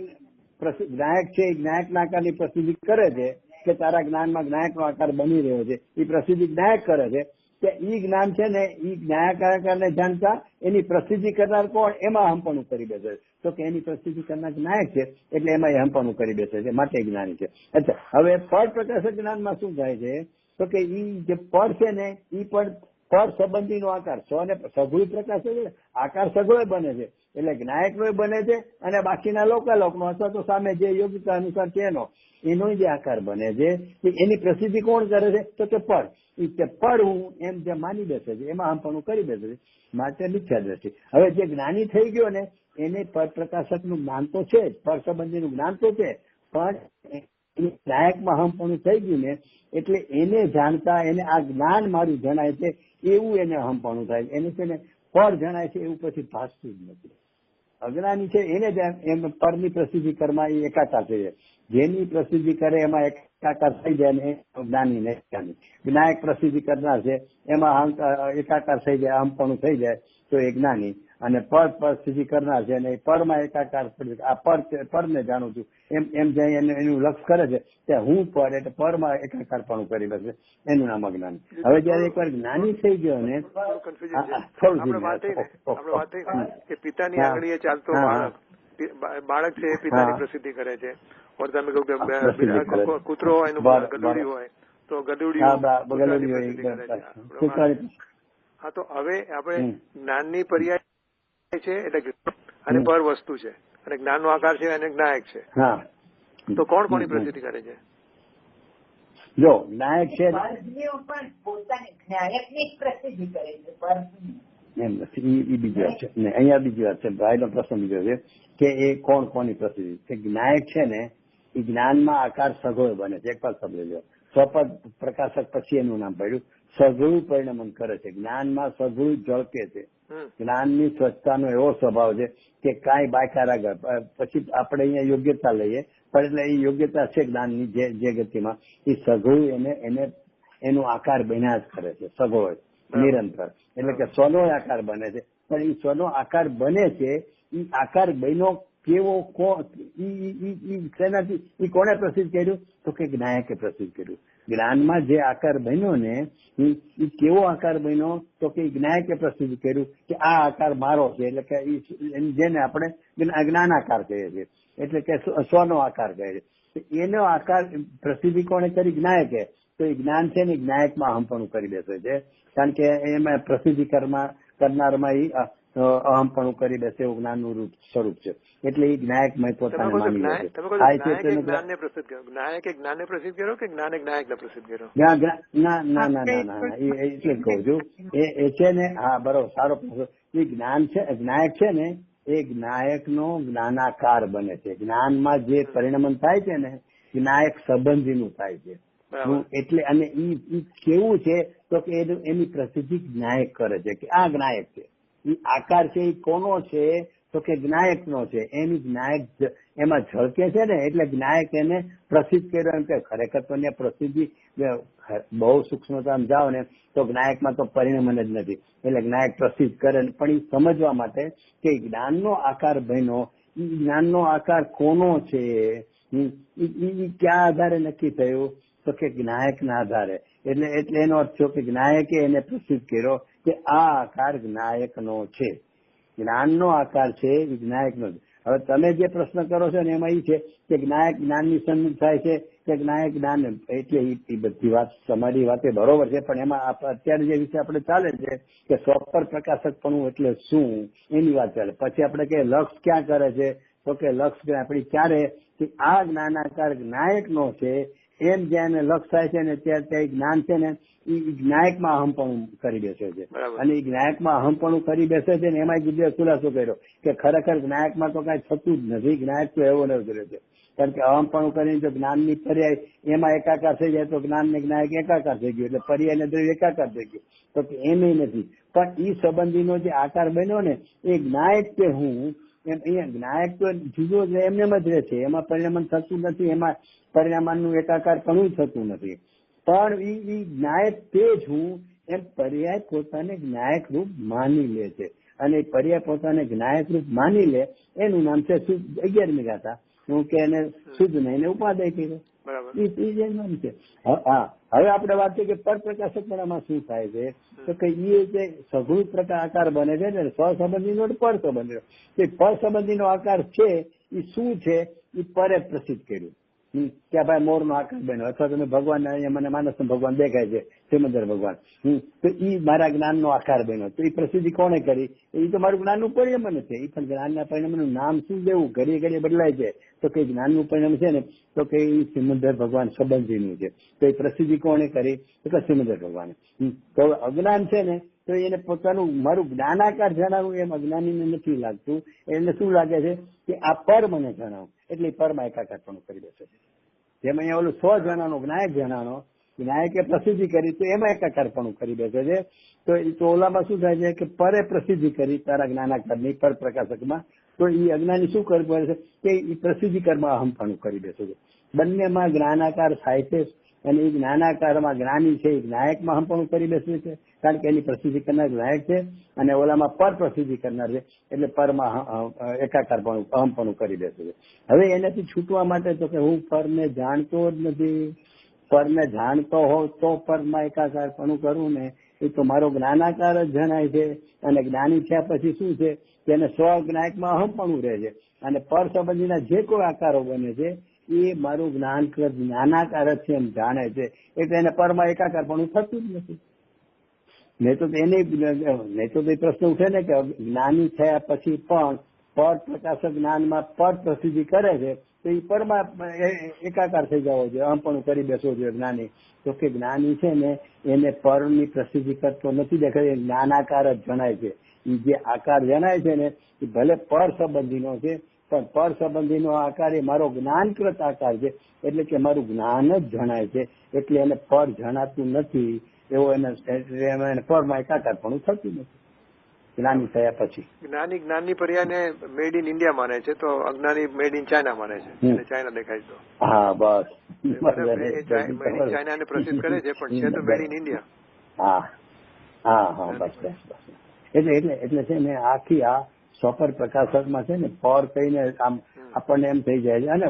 જ્ઞાયક છે એ જ્ઞાયકના આકારની પ્રસિદ્ધિ કરે છે કે તારા જ્ઞાનમાં જ્ઞાયકનો આકાર બની રહ્યો છે, એ પ્રસિદ્ધિ જ્ઞાયક કરે છે કે ઈ જ્ઞાન છે ને ઈ જ્ઞાયક આકારને જાણતા એની પ્રસિદ્ધિ કરનાર કોણ? એમાં અહમપણું કરી બેસે તો કે એની પ્રસિદ્ધિ કરનાર જ્ઞાયક છે એટલે એમાં અહમપણું કરી બેસે છે, માટે જ્ઞાની છે. અચ્છા, હવે પર પ્રકાશક જ્ઞાનમાં શું થાય છે તો કે ઈ જે પર છે ને ઈ પણ પર સંબંધીનો આકાર સઘળું પ્રકાશ છે, આકાર સઘળો બને છે એટલે જ્ઞાયકનો બને છે અને બાકીના લોકાલોકનો અથવા તો સામે જે યોગ્યતા અનુસાર છે એનો જે આકાર બને છે એની પ્રસિદ્ધિ કોણ કરે છે તો કે પર. પર હું એમ જે માની બેસે છે એમાં અહમપણું કરી બેસે છે, માટે મિથ્યા દ્રષ્ટિ. હવે જે જ્ઞાની થઈ ગયો ને એને પર પ્રકાશકનું જ્ઞાન તો છે જ, પર સંબંધીનું જ્ઞાન તો છે, પણ જ્ઞાયકમાં અહમપણું થઈ ગયું ને એટલે એને જાણતા એને આ જ્ઞાન મારું જણાય છે એવું એને અહમપણું થાય. એને છે ને પર જણાય છે એવું પછી ભાસતું જ નથી. અજ્ઞાની છે એને જ એમ પરની પ્રસિદ્ધિ કરમાં એ એકાકાર થઈ જાય, જેની પ્રસિદ્ધિ કરે એમાં એકાકાર થઈ જાય ને જ્ઞાની ને જ્ઞાની. જ્ઞાયક પ્રસિદ્ધિ કરનાર છે એમાં એકાકાર થઈ જાય, અહમપણું થઈ જાય તો એ જ્ઞાની. અને પર પ્રસિદ્ધિ કરનાર છે અને પરમાં એકાકાર આ પરને જાણું છું એમ જાય એનું લક્ષ કરે છે તે હું પર એટલે પરમાં એકાકારપણું કરી બેસે, એનું નામ અજ્ઞાની. હવે જયારે એકવાર જ્ઞાની થઈ ગયો ને કે પિતાની આંગળીએ ચાલતો બાળક છે એ પિતાની પ્રસિદ્ધિ કરે છે. તમે કહ્યું કે કૂતરો હોય એનું ગદુડી હોય તો ગદુડી. હા, તો હવે આપણે જ્ઞાનની પર્યાય છે એટલે અને પર વસ્તુ છે અને જ્ઞાનનો આકાર છે અને જ્ઞાયક છે. તો કોણ કોની પ્રસિદ્ધિ કરે છે? જો જ્ઞાયક છે પોતાની જ્ઞાયકની પ્રસિદ્ધિ કરે છે, એમ નથી. એ બીજી વાત છે ને, અહીંયા બીજી વાત છે, ભાઈનો પ્રશ્ન બીજો છે કે એ કોણ કોની પ્રસિદ્ધિ કે જ્ઞાયક છે ને એ જ્ઞાનમાં આકાર સઘળો બને છે. એક વાર સમજી લો, સ્વપદ પ્રકાશક પછી એનું નામ પડ્યું સઘળું પરિણમન કરે છે, જ્ઞાનમાં સઘળું ઝળકે છે. જ્ઞાનની સ્વચ્છતાનો એવો સ્વભાવ છે કે કાંઈ બાયકાર આગળ પછી આપણે અહીંયા યોગ્યતા લઈએ પણ એટલે એ યોગ્યતા છે જ્ઞાનની જે ગતિમાં એ સઘળું એને એનો આકાર બન્યા જ કરે છે, સઘળો નિરંતર. એટલે કે સ્વનો આકાર બને છે, પણ એ સ્વનો આકાર બને છે એ આકાર બન્યો કેવો શેનાથી કોને પ્રસિદ્ધ કર્યું તો કે જ્ઞાયકે પ્રસિદ્ધ કર્યું. જ્ઞાનમાં જે આકાર બન્યો ને એ કેવો આકાર બન્યો તો કે જ્ઞાયકે પ્રસિદ્ધ કર્યું કે આ આકાર મારો છે, એટલે કે જેને આપણે જ્ઞાનાકાર કહીએ છીએ, એટલે કે સ્વનો આકાર કહે છે. એનો આકાર પ્રસિદ્ધિ કોને કરી? જ્ઞાયકે. તો એ જ્ઞાન છે ને જ્ઞાયકમાં અહમપણું કરી બેસે છે, કારણ કે એમાં પ્રસિદ્ધિ કરનારમાં એ અહમપણું કરી બેસે એવું જ્ઞાનનું સ્વરૂપ છે, એટલે એ જ્ઞાયકમય પોતાને માની લે છે. જ્ઞાયકે જ્ઞાનને પ્રસિદ્ધ કર્યો કે જ્ઞાને જ્ઞાયકને પ્રસિદ્ધ કર્યો? ના એટલે જ કહું છું એ છે ને. હા, બરોબર, સારો પ્રશ્ન. એ જ્ઞાન છે, જ્ઞાયક છે ને એ જ્ઞાયકનો જ્ઞાનાકાર બને છે. જ્ઞાનમાં જે પરિણમન થાય છે ને જ્ઞાયક સંબંધીનું થાય છે. એટલે અને ઈ કેવું છે તો કે એની પ્રસિદ્ધિ જ્ઞાયક કરે છે કે આ જ્ઞાયક છે. એ આકાર છે એ કોનો છે તો કે જ્ઞાયક નો છે. એની જ્ઞાયક એમાં ઝળકે છે ને એટલે જ્ઞાયક એને પ્રસિદ્ધ કર્યો એમ કે ખરેખર તો ને પ્રસિદ્ધિ બહુ સૂક્ષ્મતામાં જાઓ ને તો જ્ઞાયકમાં તો પરિણમન જ નથી. એટલે જ્ઞાયક પ્રસિદ્ધ કરે પણ એ સમજવા માટે કે જ્ઞાનનો આકાર બન્યો, એ જ્ઞાનનો આકાર કોનો છે, એ ક્યાં આધારે નક્કી થયું તો કે જ્ઞાયકના આધારે. એટલે એનો અર્થ થયો કે જ્ઞાયકે એને પ્રસિદ્ધ કર્યો કે આ આકાર જ્ઞાયકનો છે, જ્ઞાનનો આકાર છે એ જ્ઞાયકનો છે. હવે તમે જે પ્રશ્ન કરો છો ને એમાં એ છે કે જ્ઞાયક જ્ઞાનની સન્મુખ થાય છે કે જ્ઞાયક જ્ઞાન, એટલે એ બધી વાત તમારી વાતે બરોબર છે, પણ એમાં અત્યારે જે વિશે આપણે ચાલે છે કે સ્વપર પ્રકાશકપણું એટલે શું એની વાત ચાલે. પછી આપણે કે લક્ષ ક્યાં કરે છે તો કે લક્ષ આપણી ક્યારે કે આ જ્ઞાનાકાર જ્ઞાયકનો છે એમ જ્યાં લક્ષ થાય છે ને ત્યારે જ્ઞાન છે ને એ જ્ઞાયકમાં અહમપણું કરી બેસે છે. અને એ જ્ઞાયકમાં અહમપણું કરી બેસે છે ને એમાં બીજો ખુલાસો કર્યો કે ખરેખર જ્ઞાયકમાં તો કઈ થતું જ નથી, જ્ઞાયક તો એવો ન કરે છે. કારણ કે અહમપણું કરીને જો જ્ઞાનની પર્યાય એમાં એકાકાર થઈ જાય તો જ્ઞાન ને જ્ઞાયક એકાકાર થઈ ગયું, એટલે પર્યાય ને દ્રવ્ય એકાકાર થઈ ગયું. તો એમ નથી, પણ એ સંબંધીનો જે આકાર બન્યો ને એ જ્ઞાયક કે હું એમ અહીંયા જ્ઞાયક તો જુદો એમને જ રહે છે, એમાં પરિણામન થતું નથી, એમાં પરિણામનું એકાકાર પણ થતું નથી. પણ એ જ્ઞાયક તે જ હું એમ પર્યાય પોતાને જ્ઞાયક રૂપ માની લે છે. અને પર્યાય પોતાને જ્ઞાયક રૂપ માની લે એનું નામ છે 11મી ગાથા, હું કે એને શુદ્ધ નહીં ઉપાદય કર્યો. એ નામ છે. હા, હવે આપણે વાત કરીએ કે પરપ્રકાશકપણામાં શું થાય છે તો કે એ જે સઘળું પ્રકાર આકાર બને છે ને સ્વસંબંધીનો પર સંબંધીનો, એ પર સંબંધીનો આકાર છે એ શું છે એ પરે પ્રસિદ્ધ કર્યું કે ભાઈ મોરનો આકાર બન્યો, અથવા તમે ભગવાન મને માનસ ભગવાન દેખાય છે સિમંદર ભગવાન, તો એ મારા જ્ઞાનનો આકાર બન્યો. તો એ પ્રસિદ્ધિ કોણે કરી? એ તો મારું જ્ઞાનનું પરિણમન છે. એ પણ જ્ઞાનના પરિણમનનું નામ શું દેવું ઘડીએ ઘડીએ બદલાય છે. તો કે જ્ઞાનનું પરિણામ છે ને તો કે એ સિમંદર ભગવાન સંબંધીનું છે. તો એ પ્રસિદ્ધિ કોણે કરી તો કે સિમંદર ભગવાને. તો અજ્ઞાન છે ને તો એને પોતાનું મારું જ્ઞાનાકાર જણાવવું એમ અજ્ઞાનીને નથી લાગતું. એને શું લાગે છે કે આ પર મને જણાવું, એટલે પરમાં એકાકારપણું કરી બેસે છે. જેમ અહીંયા ઓલું 100 જણાનો જ્ઞાયક જણાનો, જ્ઞાયકે પ્રસિદ્ધિ કરી તો એમાં એકાકારપણું કરી બેસે છે. તો ઓલામાં શું થાય છે કે પરે પ્રસિદ્ધિ કરી તારા જ્ઞાનાકારની પર પ્રકાશકમાં, તો એ અજ્ઞાની શું કરવું પડે છે કે એ પ્રસિદ્ધિ કર્મમાં અહમપણું કરી બેસે છે. બંનેમાં જ્ઞાનાકાર થાય છે અને એ જ્ઞાનાકારમાં જ્ઞાની છે એ જ્ઞાયકમાં અહમપણું કરી બેસે છે, કારણ કે એની પ્રસિદ્ધિ કરનાર જ્ઞાયક છે અને ઓલામાં પર પ્રસિદ્ધિ કરનાર છે, એટલે પરમાં એકાકારપણું અહમપણું કરી બેસે છે. હવે એનાથી છૂટવા માટે તો કે હું પરને જાણતો જ નથી, પરને જાણતો હોઉં તો પરમાં એકાકારપણું કરું ને, એ તો મારો જ્ઞાનાકાર જ જણાય છે. અને જ્ઞાની થયા પછી શું છે કે એને સ્વ જ્ઞાયકમાં અહમપણું રહે છે અને પર સંબંધીના જે કોઈ આકારો બને છે એ મારું જ્ઞાનાકાર જ છે એમ જાણે છે, એટલે એને પરમાં એકાકારપણું થતું જ નથી. નહીં તો એ પ્રશ્ન ઉઠે ને કે જ્ઞાની થયા પછી પણ પર પ્રકાશક જ્ઞાનમાં પર પ્રસિદ્ધિ કરે છે તો એ પરમાં એકાકાર થઈ જવો જોઈએ, અહમપણું કરી બેસવો જોઈએ જ્ઞાની. તો કે જ્ઞાની છે ને એને પરની પ્રસિદ્ધિ કરતો નથી દેખાય, એ જ્ઞાનાકાર જ જણાય છે. એ જે આકાર જણાય છે ને એ ભલે પર સંબંધીનો છે પણ પર સંબંધીનો આકાર એ મારો જ્ઞાનકૃત આકાર છે, એટલે કે મારું જ્ઞાન જ જણાય છે, એટલે એને પર જણાતું નથી. એવો એને પરમાં એકાકારપણું થતું નથી જ્ઞાની થયા પછી. જ્ઞાની જ્ઞાનની પર્યાયને મેડ ઇન ઇન્ડિયા માને છે, તો અજ્ઞાની મેડ ઇન ચાઇના માને છે. ચાઇના દેખાય તો હા બસ ચાઇનાને પ્રસિદ્ધ કરે છે પણ છે તો મેડ ઇન ઇન્ડિયા. હા બસ એટલે છે ને આખી આ સ્વપર પ્રકાશકમાં છે ને પર કહીને આમ આપણને એમ થઈ જાય છે. અને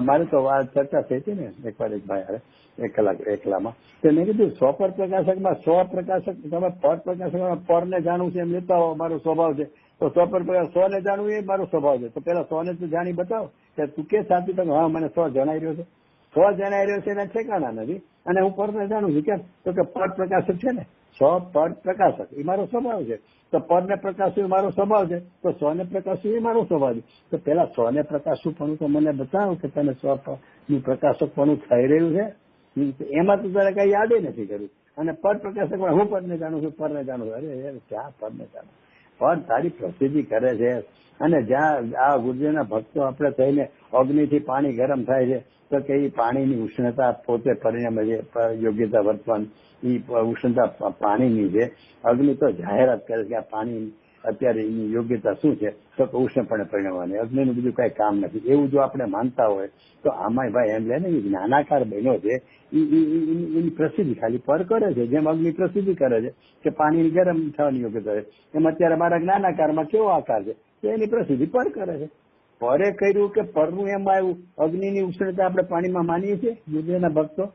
મારે તો ચર્ચા થઈ હતી ને એકવાર એક ભાઈ એક કલાક એકલામાં, તો મેં કીધું સ્વપર પ્રકાશકમાં સ્વપ્રકાશક તમે પર પ્રકાશકમાં પરને જાણવું છે એમ લેતા હો મારો સ્વભાવ છે, તો સ્વપર પ્રકાશ 100 ને જાણવું એ મારો સ્વભાવ છે. તો પેલા 100 ને તું જાણી બતાવો કે તું કે સાચું તમે હા મને 100 જણાઈ રહ્યો છે, 100 જણાઈ રહ્યો છે એના ઠેકાણા નથી અને હું પરને જાણું છું. કેમ તો કે પર પ્રકાશક છે ને, પર પ્રકાશક એ મારો સ્વભાવ છે, તો પરને પ્રકાશવું એ મારો સ્વભાવ છે, તો 100 ને પ્રકાશવું એ મારો સ્વભાવ છે. તો પેલા 100 ને પ્રકાશવું પણ તો મને બતાવો કે તને 100 નું પ્રકાશક પણ થઈ રહ્યું છે, એમાં તો તારે કઈ યાદ નથી કર્યું. અને પર પ્રકાશકમાં હું પરને જાણું છું, પરને જાણું છું. અરે ક્યાં પરને જાણું, પર તારી પ્રસિદ્ધિ કરે છે. અને જ્યાં આ ગુરુજીના ભક્તો આપણે થઈને અગ્નિથી પાણી ગરમ થાય છે તો કે એ પાણીની ઉષ્ણતા પોતે પરિણામે છે યોગ્યતા વર્તન, એ ઉષ્ણતા પાણીની છે. અગ્નિ તો જાહેરાત કરે કે આ પાણી અત્યારે એની યોગ્યતા શું છે તો ઉષ્ણપણે પરિણમવાની, અગ્નિનું બીજું કઈ કામ નથી. એવું જો આપણે માનતા હોય તો આમાં ભાઈ એમ લે ને એ જ્ઞાનાકાર બન્યો છે એની પ્રસિદ્ધિ ખાલી પર કરે છે. જેમ અગ્નિ પ્રસિદ્ધિ કરે છે કે પાણીની ગરમ થવાની યોગ્યતા છે, એમ અત્યારે મારા જ્ઞાનાકારમાં કેવો આકાર છે એની પ્રસિદ્ધિ પર કરે છે. પરે કર્યું કે પરનું એમાં આવ્યું. અગ્નિની ઉષ્ણતા આપણે પાણીમાં માનીએ છીએ બુદ્ધના ભક્તો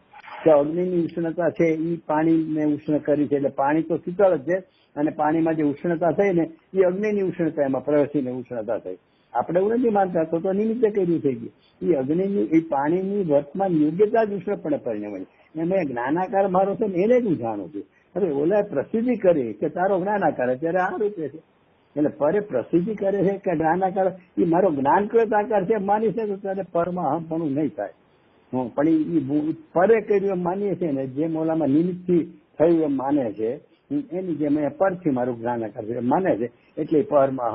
કે અગ્નિની ઉષ્ણતા છે એ પાણીને ઉષ્ણ કરી છે, એટલે પાણી તો શીતળ જ છે અને પાણીમાં જે ઉષ્ણતા થઈ ને એ અગ્નિની ઉષ્ણતા એમાં પ્રવેશીને ઉષ્ણતા થઈ. આપણે એવું નથી માનતા તો નિમિત્તે કર્યું થઈ ગયું. એ અગ્નિની એ પાણીની વર્તમાન યોગ્યતા જ ઉષ્ણપણે પરિણમે છે. મેં જ્ઞાનાકાર મારો છે ને એને જ હું જાણું છું. હવે ઓલા પ્રસિદ્ધિ કરી કે તારો જ્ઞાનાકાર અત્યારે આ રીતે છે, એટલે પરે પ્રસિદ્ધિ કરે છે કે જ્ઞાનાકાર એ મારો જ્ઞાનકૃત આકાર છે માની છે તો ત્યારે પરમાં હમપણું નહીં થાય. પણ એ પરે કર્યું એમ માનીએ છીએ ને, જેમ ઓલામાં નિમિત્તથી થયું એમ માને છે એની જેમ પરથી મારું જ્ઞાનાકાર છે માને છે, એટલે પરમાં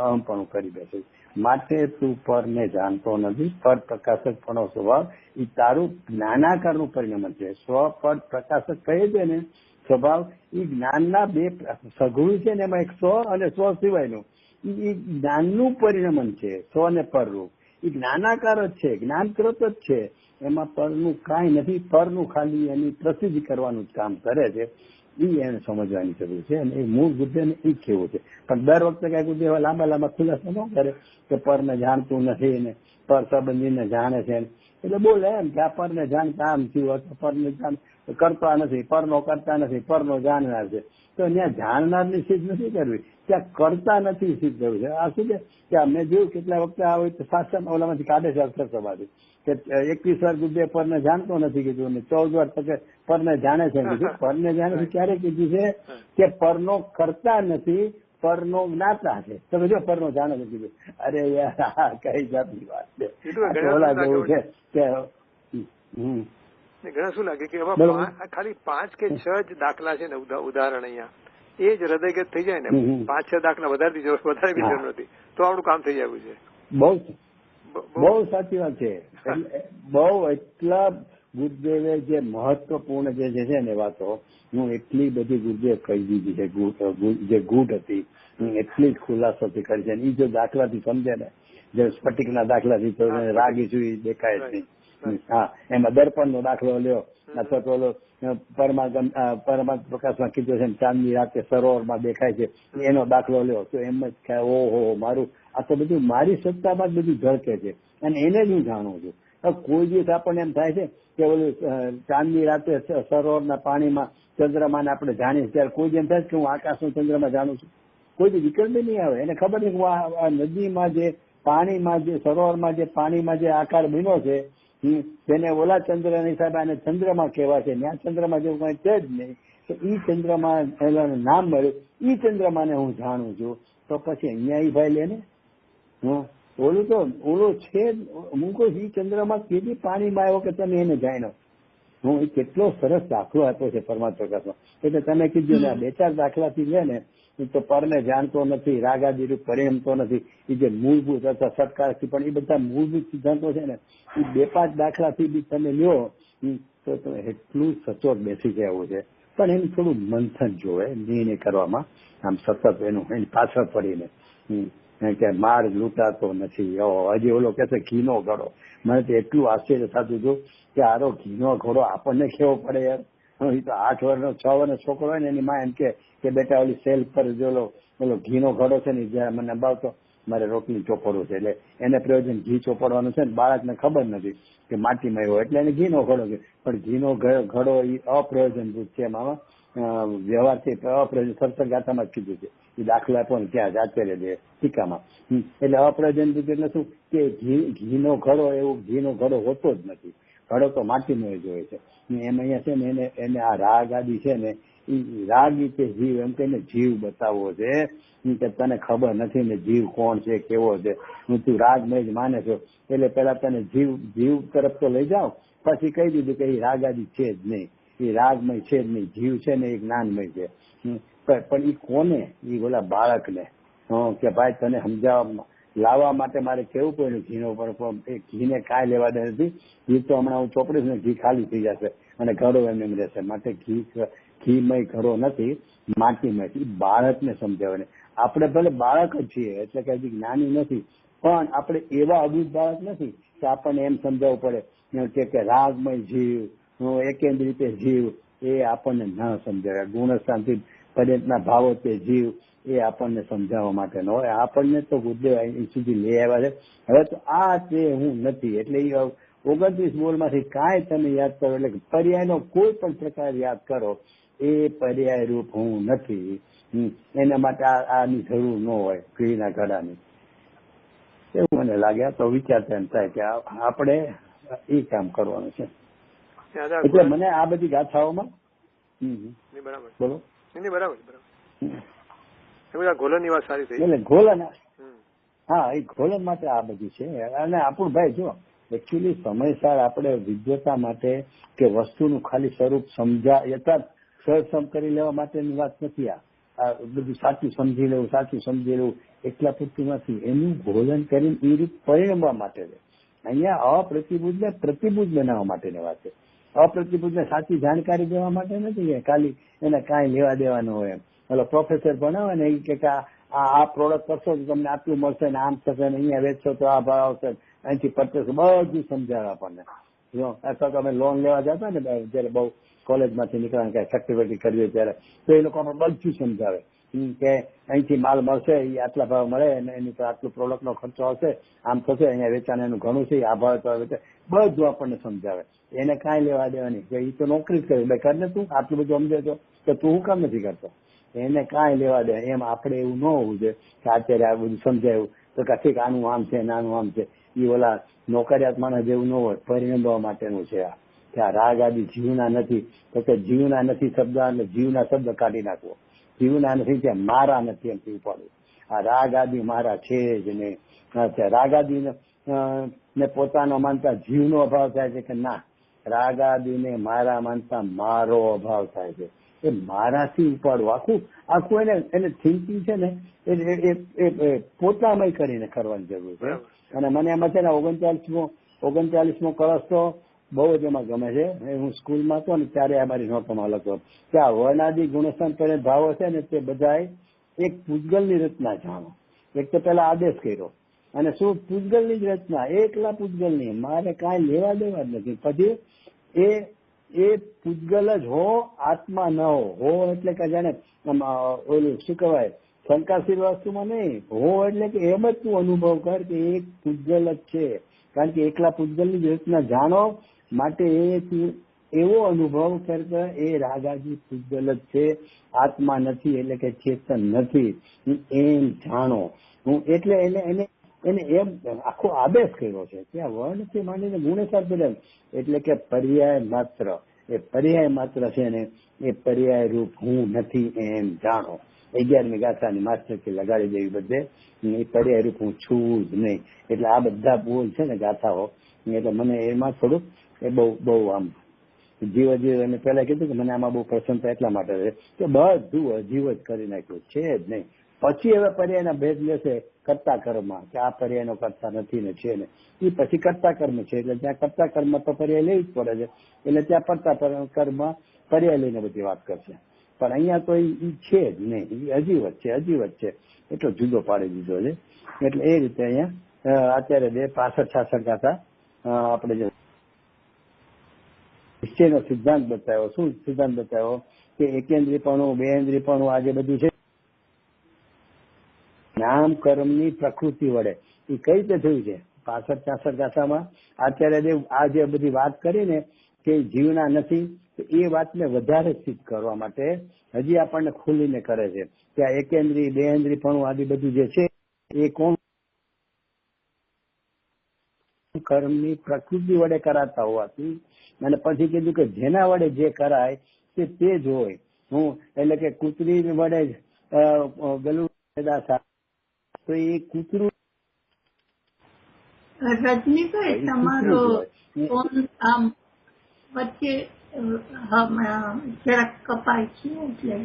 અહમપણું કરી બેસે. માટે તું પરને જાણતો નથી. પર પ્રકાશકપણો સ્વભાવ એ તારું જ્ઞાનાકારનું પરિણામ છે. સ્વ પર પ્રકાશક કહે છે ને સ્વભાવ એ જ્ઞાનના બે સઘળું છે ને, એમાં એક સ્વ અને સ્વ સિવાયનું એ જ્ઞાનનું પરિણમન છે. સ્વ અને પરરૂપ એ જ્ઞાનાકાર જ છે, જ્ઞાનકૃત જ છે. એમાં પરનું કાંઈ નથી. પરનું ખાલી એની પ્રસિદ્ધિ કરવાનું જ કામ કરે છે. એ એને સમજવાની જરૂર છે અને એ મૂળ બુદ્ધિને એ કેવું છે. પણ દર વખતે કઈ બુદ્ધિ એવા લાંબા ખુલાસા ન કરે કે પરને જાણતું નથી ને પર સંબંધીને જાણે છે, એટલે બોલે એમ કે આ પરને જાણતા આમ થયું, પરને જાણ કરતા નથી, પરનો કરતા નથી, પરનો જાણનાર છે. તો ત્યાં જાણનારની સિદ્ધ નથી કરવી, ત્યાં કરતા નથી સિદ્ધ કરવી છે. આ શું છે કે મેં જોયું કેટલા વખતે આવે તો શાસ્ત્ર ઓલામાંથી કાઢે છે અક્ષર સમાધિ કે 21 વાર બુદ્ધિ પરને જાણતો નથી કીધું ને 14 વાર પછી પરને જાણે છે કીધું. પરને જાણે છે ક્યારે કીધું છે કે પરનો કરતા નથી, પરનો જ્ઞાતા છે. તમે જો પરનો જાણે છે કીધું. અરે યાર કઈ જાતની વાત છે. ઓલા જેવું છે કે ઘણા શું લાગે કે ખાલી 5 કે 6 જ દાખલા છે ને ઉદાહરણ અહીંયા એ જ હૃદયગત થઈ જાય ને, 5-6 દાખલા વધારે જરૂર નથી તો આપણું કામ થઈ જાય છે. બહુ સાચી વાત છે. બહુ એટલા ગુરુદેવે જે મહત્વપૂર્ણ જે છે ને વાતો હું એટલી બધી ગુરુદેવ કહી દીધી છે, જે ગુડ હતી એટલી જ ખુલાસોથી કરી છે. એ જો દાખલાથી સમજે ને, જે સ્ફટિકના દાખલાથી તો રાગી સુઈ દેખાય જ નહીં. હા, એમાં દર્પણ નો દાખલો લ્યો અથવા તો પરમાત્મા પ્રકાશમાં કીધું છે ચાંદની રાતે સરોવરમાં દેખાય છે એનો દાખલો લ્યો તો એમ જ થાય ઓહો મારું આ તો બધું મારી સત્તામાં જ બધું ઝળકે છે અને એને જ હું જાણું છું. કોઈ દિવસ આપણને એમ થાય છે કે ઓલું ચાંદની રાતે સરોવરના પાણીમાં ચંદ્રમાને આપણે જાણીએ ત્યારે કોઈ એમ થાય કે હું આકાશનો ચંદ્રમા જાણું છું. કોઈ દી વિકલ્પ નહીં આવે. એને ખબર નહીં કે આ નદીમાં જે પાણીમાં જે સરોવરમાં જે પાણીમાં જે આકાર બન્યો છે તેને ઓલા ચંદ્રના હિસાબે આને ચંદ્રમા કહેવાય છે. ત્યાં ચંદ્રમા જેવું કઈ છે જ નહીં. તો ઈ ચંદ્રમા નામ મળ્યું, ઈ ચંદ્રમાને હું જાણું છું. તો પછી અહીંયા ઈ ભાઈ લે ને ઓલું છે હું કહું ઈ ચંદ્રમા કેદી પાણીમાં આવ્યો કે તમે એને જાણો. હું એ કેટલો સરસ દાખલો આપ્યો છે પરમાત્મા પ્રકાશમાં. એટલે તમે કીધું ને 2-4 દાખલાથી લે ને તો પરને જાણતો નથી, રાગાદિરૂપ પરિણમતો નથી. એ જે મૂળભૂત અથવા સત્કારથી પણ એ બધા મૂળભૂત સિદ્ધાંતો છે ને એ 2-5 દાખલાથી બી તમે લ્યો તો તમે એટલું સચોટ બેસી જવું છે. પણ એનું થોડું મંથન જોવે નિર્ણય કરવામાં, આમ સતત એનું એની પાછળ પડીને કે માર લૂંટાતો નથી. હજી ઓલો કે છે ઘીનો ઘડો. મને તો એટલું આશ્ચર્ય થતું હતું કે આરો ઘીનો ઘોડો આપણને કેવો પડે યાર. એ તો 8 વર્ષનો 6 વર્ષનો છોકરો હોય ને એની માં એમ કે બેટા ઓલી સેલ પર જો ઓલો ઘીનો ઘડો છે ને જયારે મને અબાવતો મારે રોટલી ચોપડવું છે એટલે એને પ્રયોજન ઘી ચોપડવાનું છે ને બાળકને ખબર નથી કે માટીમાં આવ્યો એટલે એને ઘીનો ઘડો છે. પણ ઘીનો ઘડો એ અપ્રયોજનભૂત છે. એમાં વ્યવહારથી અપ્રયોજન સત્સંગાથામાં જ કીધું છે. એ દાખલા આપ્યો ને ત્યાં જ આચાર્ય દે ટીકામાં. એટલે અપ્રયોજનભૂત એટલે શું કે ઘીનો ઘડો એવું ઘીનો ઘડો હોતો જ નથી. ઘડો તો માટીનો જ હોય છે. એમ અહીંયા છે ને એને આ રાગ આદિ છે ને એ રાગ તે જીવ એમ કહીને જીવ બતાવવો છે કે તને ખબર નથી ને જીવ કોણ છે કેવો છે. તું રાગમય જ માને છો એટલે પેલા તને જીવ તરફ તો લઈ જાઓ, પછી કહી દીધું કે એ રાગ આદિ છે જ નહીં, એ રાગમય છે જ નહીં, જીવ છે ને એ જ્ઞાનમય છે. પણ એ કોને? એ ઓલા બાળકને કે ભાઈ તને સમજાવવા લાવવા માટે મારે કેવું પડ્યું ઘીનો, પણ એ ઘીને કાંઈ લેવા દે નથી. ઘી તો હમણાં હું ચોપડીશ ને ઘી ખાલી થઈ જશે અને ઘડો એમ રહેશે. માટે ઘીમય ઘડો નથી, માટીમય. બાળકને સમજાવે ને આપણે ભલે બાળક જ છીએ, એટલે કે હજી જ્ઞાની નથી, પણ આપણે એવા અબૂધ બાળક નથી કે આપણને એમ સમજાવવું પડે કે રાગમય જીવ, એકેન્દ્રિતે જીવ, એ આપણને ન સમજાવે. ગુણ શાંતિ પર્યંતના ભાવો તે જીવ, એ આપણને સમજાવવા માટે ન હોય. આપણને તો ગુરુદેવ અહીં સુધી લઈ આવ્યા છે. હવે તો આ તે હું નથી, એટલે એ 29 બોલમાંથી કાંઈ તમે યાદ કરો, એટલે પર્યાયનો કોઈ પણ પ્રકાર યાદ કરો, એ પર્યાય રૂપ હું નથી. એના માટે આની જરૂર ન હોય, ઘીના ઘડાની. એવું મને લાગે. તો વિચારતા એમ થાય કે આપણે એ કામ કરવાનું છે. એટલે મને આ બધી ગાથાઓમાં બોલો ગોલનની વાત સારી થઈ. એટલે ગોલન, હા, એ ગોલન માટે આ બધી છે. અને આપણું ભાઈ જો એકચ્યુઅલી સમયસર આપણે વિદ્વતા માટે કે વસ્તુનું ખાલી સ્વરૂપ યથાર્થ સહસમ કરી લેવા માટેની વાત નથી. આ બધું સાચું સમજી લેવું એટલા પૂરતું નથી. એનું ગોલન કરીને એ રીત પરિણમવા માટે છે. અહીંયા અપ્રતિબુદ્ધને પ્રતિબુદ્ધ બનાવવા માટેની વાત છે. અપ્રતિબુદ્ધને સાચી જાણકારી દેવા માટે નથી. ખાલી એને કાંઈ લેવા દેવાનું હોય. એમ ઓલો પ્રોફેસર ભણાવે ને એ કે આ પ્રોડક્ટ કરશો તો તમને આટલું મળશે ને આમ થશે ને અહીંયા વેચશો તો આ ભાવ આવશે, અહીંથી પરચેસ, બધું સમજાવે આપણને. અથવા તો અમે લોન લેવા જતા ને જયારે બહુ કોલેજમાંથી નીકળવાનું કઈ ફેક્ટિવિટી કરવી ત્યારે, તો એ લોકો આપણે બધું સમજાવે કે અહીંથી માલ મળશે, એ આટલા ભાવ મળે અને એની પર આટલું પ્રોડક્ટનો ખર્ચો આવશે, આમ થશે, અહીંયા વેચાણ એનું ઘણું છે, આ ભાવ તો બધું આપણને સમજાવે. એને કાંઈ લેવા દેવા નહીં. એ તો નોકરી જ કરે, ભાઈ કરને તું આટલું બધું સમજે તો તું શું કામ નથી કરતો? એને કાંઈ લેવા દે. એમ આપણે એવું ન હોવું જોઈએ કે અત્યારે આ બધું સમજાયું તો ઠીક આનું આમ છે નાનું આમ છે. એ ઓલા નોકરિયાત માણસ જેવું ન હોય. પરિણમવા માટેનું છે આ. કે આ રાગ આદિ જીવના નથી, તો કે જીવના નથી શબ્દ એટલે જીવના શબ્દ કાઢી નાખવો. જીવના નથી ત્યાં મારા નથી એમ થયું પડ્યું. આ રાગ આદિ મારા છે જ નહીં. રાગ આદિ ને પોતાનો માનતા જીવનો અભાવ થાય છે કે ના, રાગ આદિને મારા માનતા મારો અભાવ થાય છે. એ મારાથી ઉપાડવું આખું એને થિંકિંગ છે ને એ પોતામય કરીને કરવાની જરૂર છે. અને મને એમાં છે ને 39મો કળશ તો બહુ જ એમાં ગમે છે. હું સ્કૂલમાં હતો ને ત્યારે અમારી નોટમાં લખતો કે આ વર્ણાદિ ગુણસ્થાન કરીને ભાવો છે ને તે બધા એક પૂજગલની રચના જાણો. એક તો પેલા આદેશ કર્યો અને શું પૂજગલની જ રચના, એકલા પૂજગલની, મારે કાંઈ લેવા દેવા જ નથી. પછી એ પૂજગલ જ હો, આત્મા ન હો એટલે કે જાણે ઓલું શું કહેવાય શંકાશીલ વસ્તુમાં નહીં. હો એટલે કે એમ જ તું અનુભવ કર કે એક પૂજગલ જ છે. કારણ કે એકલા પૂજગલની જ રચના જાણો માટે એવો અનુભવ કરતા એ રાગાજી પૂજગલ જ છે, આત્મા નથી એટલે કે ચેતન નથી, એમ જાણો. એટલે એને એમ આખો આદેશ કર્યો છે. ત્યાં વર્ણથી માંડીને ગુણેસાર બધા એટલે કે પર્યાય માત્ર, એ પર્યાય માત્ર છે ને એ પર્યાય રૂપ હું નથી એમ જાણો. 11મી ગાથાની માસ્ટર કે લગાડી દેવી બધે એ પર્યાય રૂપ હું છું જ નહીં. એટલે આ બધા બોલ છે ને ગાથાઓ, એટલે મને એમાં થોડુંક એ બહુ આમ જીવ એને પેલા કીધું કે મને આમાં બહુ પ્રસન્નતા એટલા માટે છે કે બધું અજીવ જ કરી નાખ્યું છે જ નહીં. પછી હવે પર્યાયના ભેદ લેશે કર્તા કર્મમાં કે આ પર્યાયનો કર્તા નથી ને છે ને, એ પછી કર્તા કર્મ છે. એટલે ત્યાં કર્તા કર્મ તો પર્યાય લેવી જ પડે છે. એટલે ત્યાં કર્તા કર્મ પર્યાય લઈને બધી વાત કરશે. પણ અહીંયા તો એ છે જ નહીં, એ અજીવ જ છે. એટલો જુદો પાડી દીધો છે. એટલે એ રીતે અહીંયા અત્યારે 65-66 ગાથા આપણે જે નિશ્ચયનો સિદ્ધાંત બતાવ્યો. શું સિદ્ધાંત બતાવ્યો? કે એકેન્દ્રીપણું, બેન્દ્રીપણું, આ જે બધું છે નામ કર્મની પ્રકૃતિ વડે એ કઈ રીતે થયું છે 65-66 ગાથામાં. આચાર્યદેવ આ જે બધી વાત કરીને કે જીવના નથી, એ વાતને વધારે સિદ્ધ કરવા માટે હજી આપણને ખુલીને કરે છે કે આ એકેન્દ્રી બેન્દ્રીપણું આદિ બધું જે છે એ કોણ કર્મની પ્રકૃતિ વડે કરાતા હોવાથી, અને પછી કીધું કે જેના વડે જે કરાય તે જ હોય. એટલે કે કૂતરી વડે ગલું પેદા થાય તો એ કૂતરું. રજનીભાઈ તમારો ફોન આમ વચ્ચે જરાક કપાય છે એટલે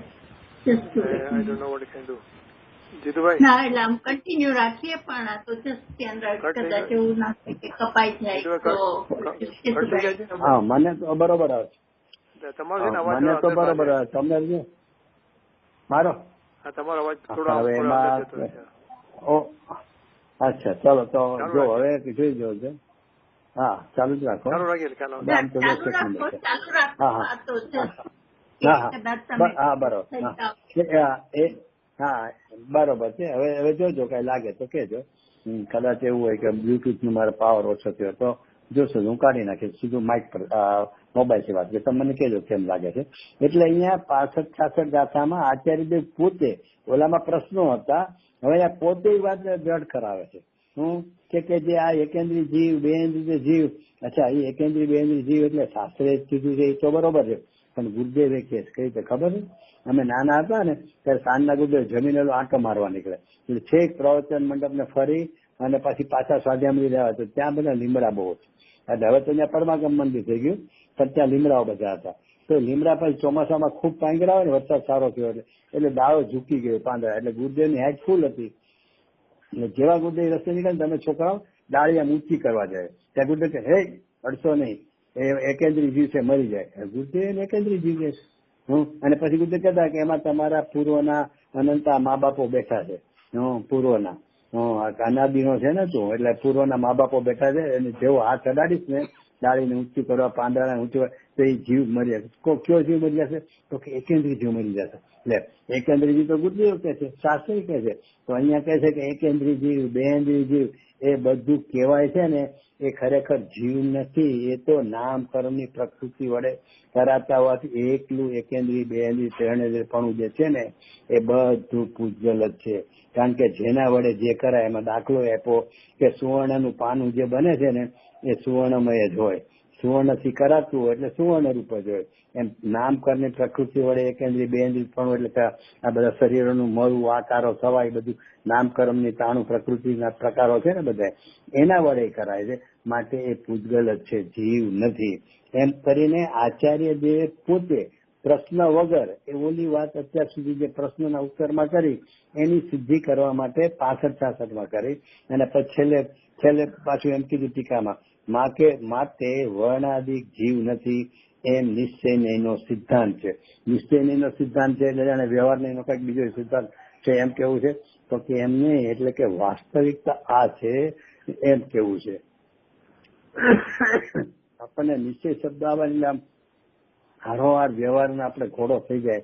ના, એટલે આમ કન્ટિન્યુ રાખીએ પણ આ તો જસ્ટ ધ્યાન રાખીએ કદાચ એવું ના થાય કે કપાઈ જાય તો. હા, મને તો બરોબર આવે છે. મને તો બરોબર આવે. તમને મારો તમારો અવાજ હવે એમાં અચ્છા ચલો તો જો હવે જોઈ જો છે. હા ચાલુ જ રાખો. હા બરોબર. હા બરોબર છે. હવે જોજો કઈ લાગે તો કેજો. કદાચ એવું હોય કે બ્લુટૂથ નું મારો પાવર ઓછો થયો તો જોશો હું કાઢી નાખીશ સીધું માઇક પર મોબાઈલ થી વાત કરીએ. તમે મને કેજો કેમ લાગે છે. એટલે અહીંયા 65-66 ગાથામાં આચાર્યદેવ પોતે ઓલામાં પ્રશ્નો હતા. હવે આ પોતે વાત દૃઢ કરાવે છે. હું કે જે આ એકેન્દ્રી જીવ બેન્દ્રી જીવ. અચ્છા એ એકેન્દ્રી બેન્દ્રી જીવ એટલે શાસ્ત્રે કીધું છે એ તો બરોબર છે. પણ ગુરુદેવે કે કઈ રીતે ખબર છે. અમે નાના હતા ને ત્યારે સાંજના ગુરુદેવ જમીનેલો આંટો મારવા નીકળે એટલે છેક પ્રવચન મંડપ ને ફરી અને પછી પાછા સ્વાધ્યાય રહ્યા તો ત્યાં બધા લીમડા બહુ છે. એટલે હવે તો ત્યાં પરમાગમ મંદિર થઈ ગયું પણ ત્યાં લીમડાઓ બધા હતા. તો લીમડા પછી ચોમાસામાં ખૂબ પાંગડા હોય ને વરસાદ સારો થયો એટલે દાળો ઝૂકી ગયો પાંદડા. એટલે ગુરુદેવની હાઈટ ફૂલ હતી. એટલે જેવા ગુરુદેવ રસ્તે નીકળે તમે છોકરાઓ ડાળીયા ઊંચી કરવા જાય ત્યાં ગુરુદેવ કે હે અડશો નહીં એ એકેન્દ્રી જીવ છે મરી જાય. ગુરુદેવ એકેન્દ્રી જીવ છે. અને પછી ગુરુદેવ કહેતા કે એમાં તમારા પૂર્વના અનંતા મા બાપો બેઠા છે. પૂર્વના અનાદિનો છે ને તું એટલે પૂર્વના મા બાપો બેઠા છે. અને જેવો હાથ અડાડીશ ને ડાળીને ઊંચી કરવા પાંદડા ઊંચી તો એ જીવ મરી જશે. કયો જીવ મરી જશે તો કે એકેન્દ્રી જીવ મરી જશે. એટલે એકેન્દ્રી જીવ તો ગુરુદેવ કે છે શાસ્ત્રી કે છે. તો અહીંયા કહે છે કે એકેન્દ્રી જીવ બેન્દ્રી જીવ એ બધું કહેવાય છે ને એ ખરેખર જીવ નથી. એ તો નામકરણની પ્રકૃતિ વડે કરાતા હોવાથી એકલું એકેન્દ્રી બેન્દ્રી ત્રણેન્દ્રિયપણું જે છે ને એ બધું પૂજ્યલ જ છે. કારણ કે જેના વડે જે કરાય એમાં દાખલો આપ્યો કે સુવર્ણનું પાનું જે બને છે ને એ સુવર્ણમય જ હોય. સુવર્ણથી કરાતું હોય એટલે સુવર્ણ રૂપ જ હોય. એમ નામકરણની પ્રકૃતિ વડે એકેન્દ્રી બેન્દ્રી પણ એટલે આ બધા શરીરોનું મળવું આકારો થવાય બધું નામકરણની તાણું પ્રકૃતિના પ્રકારો છે ને બધા એના વડે કરાય છે. માટે એ પૂજગલ જ છે જીવ નથી. એમ કરીને આચાર્ય દેવે પોતે પ્રશ્ન વગર એ ઓલી વાત અત્યાર સુધી જે પ્રશ્નના ઉત્તરમાં કરી એની સિદ્ધિ કરવા માટે 65-66માં કરી અને પછી છેલ્લે પાછું એમ કીધું ટીકામાં માટે વર્ણાદિક જીવ નથી એમ નિશ્ચયનો સિદ્ધાંત છે. નિશ્ચયનો સિદ્ધાંત છે એટલે જાણે વ્યવહાર નહીં કઈક બીજો સિદ્ધાંત છે એમ કેવું છે તો કે એમ નહીં એટલે કે વાસ્તવિકતા આ છે એમ કેવું છે. આપણને નિશ્ચય શબ્દ આવે એટલે આમ હારોહાર વ્યવહારના આપણે ઘોડો થઈ જાય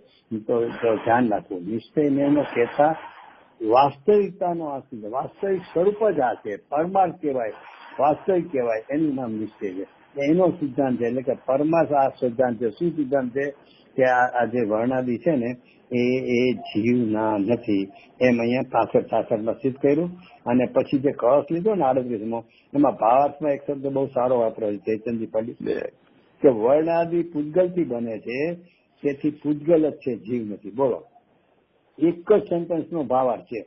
તો ધ્યાન રાખવું. નિશ્ચય ને કહેતા વાસ્તવિકતાનો આ સિદ્ધાંત વાસ્તવિક સ્વરૂપ જ આ છે. પરમાર્થ કહેવાય વાસ્તવિક કહેવાય એનું નામ નિશ્ચય છે. એનો સિદ્ધાંત છે એટલે કે પરમાર્થ આ સિદ્ધાંત છે. શું સિદ્ધાંત છે કે આ જે વર્ણાદિ છે ને એ જીવના નથી એમ અહીંયા 65-66માં સિદ્ધ કર્યું. અને પછી જે કળશ લીધો ને 38માં એમાં ભાવાર્થમાં એક શબ્દ બહુ સારો વાપર્યો છે ચૈતનજી પંડિત કે વર્ણાદિ પૂજગલથી બને છે તેથી પૂજગલ જ છે જીવ નથી. બોલો એક જ સેન્ટેન્સ નો ભાવાર્થ છે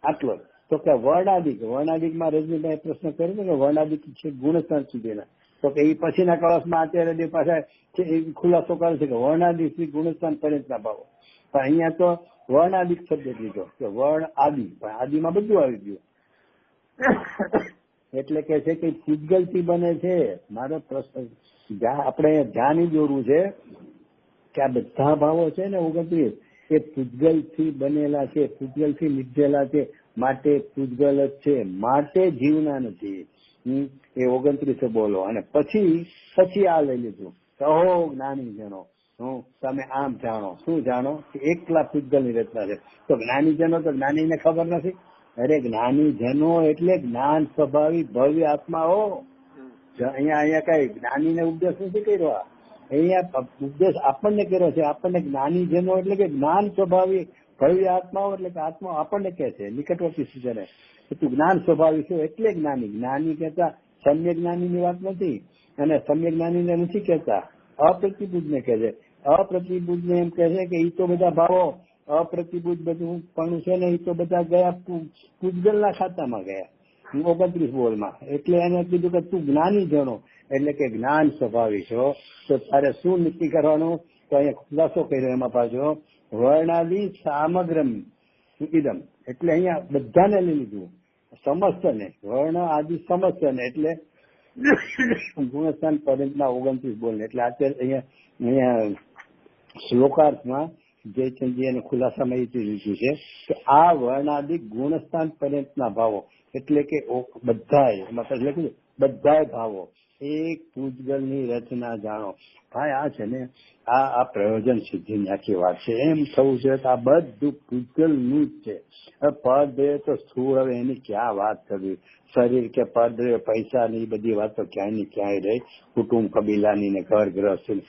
આટલો. તો કે વર્ણાદિકમાં રજનીભાઈ પ્રશ્ન કર્યો કે વર્ણાદિક છે ગુણસ્થાન સુધીના તો કે એ પછીના કળશમાં આચાર્ય પાછા ખુલાસો કરે છે કે વર્ણાદિક ગુણસ્થાન પર્યંતના ભાવો. પણ અહીંયા તો વર્ણાદિક શબ્દ લીધો કે વર્ણ આદિ પણ આદિમાં બધું આવી ગયું એટલે કે છે કે પૂજગલ થી બને છે. મારો પ્રશ્ન આપણે ધ્યાન ઈ દોરવું છે કે આ બધા ભાવો છે ને 29 એ પૂજગલ થી બનેલા છે પૂજગલ થી નીકળેલા છે માટે પૂજગલ જ છે માટે જીવના નથી. એ 29 બોલો અને પછી આ લઈ લીધું કહો જ્ઞાની જનો તમે આમ જાણો. શું જાણો કે એકલા પૂજગલ ની રચના છે. તો જ્ઞાની જનો તો જ્ઞાનીને ખબર નથી. અરે જ્ઞાની જનો એટલે જ્ઞાન સ્વભાવી ભવ્ય આત્માઓ. અહીંયા કઈ જ્ઞાનીને ઉપદેશ નથી કર્યો. અહીંયા ઉપદેશ આપણને કર્યો છે. આપણને જ્ઞાની જનો એટલે કે જ્ઞાન સ્વભાવી ભવ્ય આત્માઓ એટલે કે આત્માઓ આપણને કહે છે નિકટવર્તી સૂચને તું જ્ઞાન સ્વભાવી છો એટલે જ્ઞાની. જ્ઞાની કહેતા સમ્યક જ્ઞાનીની વાત નથી અને સમ્યક જ્ઞાનીને નથી કહેતા અપ્રતિબુદ્ધ ને કહે છે. અપ્રતિબુદ્ધ ને એમ કહે છે કે એ તો બધા ભાવો અપ્રતિબુદ્ધ બધું પણ છે ને એ તો બધા ગયા પૂજગલના ખાતામાં ગયા 29 બોલમાં. એટલે એને કીધું કે તું જ્ઞાની જણો એટલે કે જ્ઞાન સ્વભાવી છો. તો તારે શું નક્કી કરવાનું તો અહીંયા ખુલાસો કર્યો એમાં પાછો વર્ણાદિ સામગ્રમ ઇદમ એટલે અહીંયા બધાને લઈ લીધું સમસ્ત ને વર્ણ આદિ સમસ્ત ને એટલે ગુણસ્થાન પર્યંતના 29 બોલ એટલે અત્યારે અહીંયા શ્લોકાર્થમાં જયચંદજી એને ખુલાસામાં એ લીધું છે કે આ વર્ણાદિક ગુણસ્થાન પર્યંતના ભાવો એટલે કે બધાય મતલબ લખ્યું બધાય ભાવો એક પૂજગલની રચના જાણો. ભાઈ આ છે ને આ પ્રયોજન સિદ્ધિની આખી વાત છે. એમ થવું છે કે આ બધું પૂજગલનું જ છે. હવે પરદેહ તો સ્થૂળ, હવે એની ક્યાં વાત કરવી. શરીર કે પરદેહ, પૈસાની બધી વાતો ક્યાંય ની ક્યાંય રહી, કુટુંબ કબીલાની ને ઘર ગ્રહસ્થી.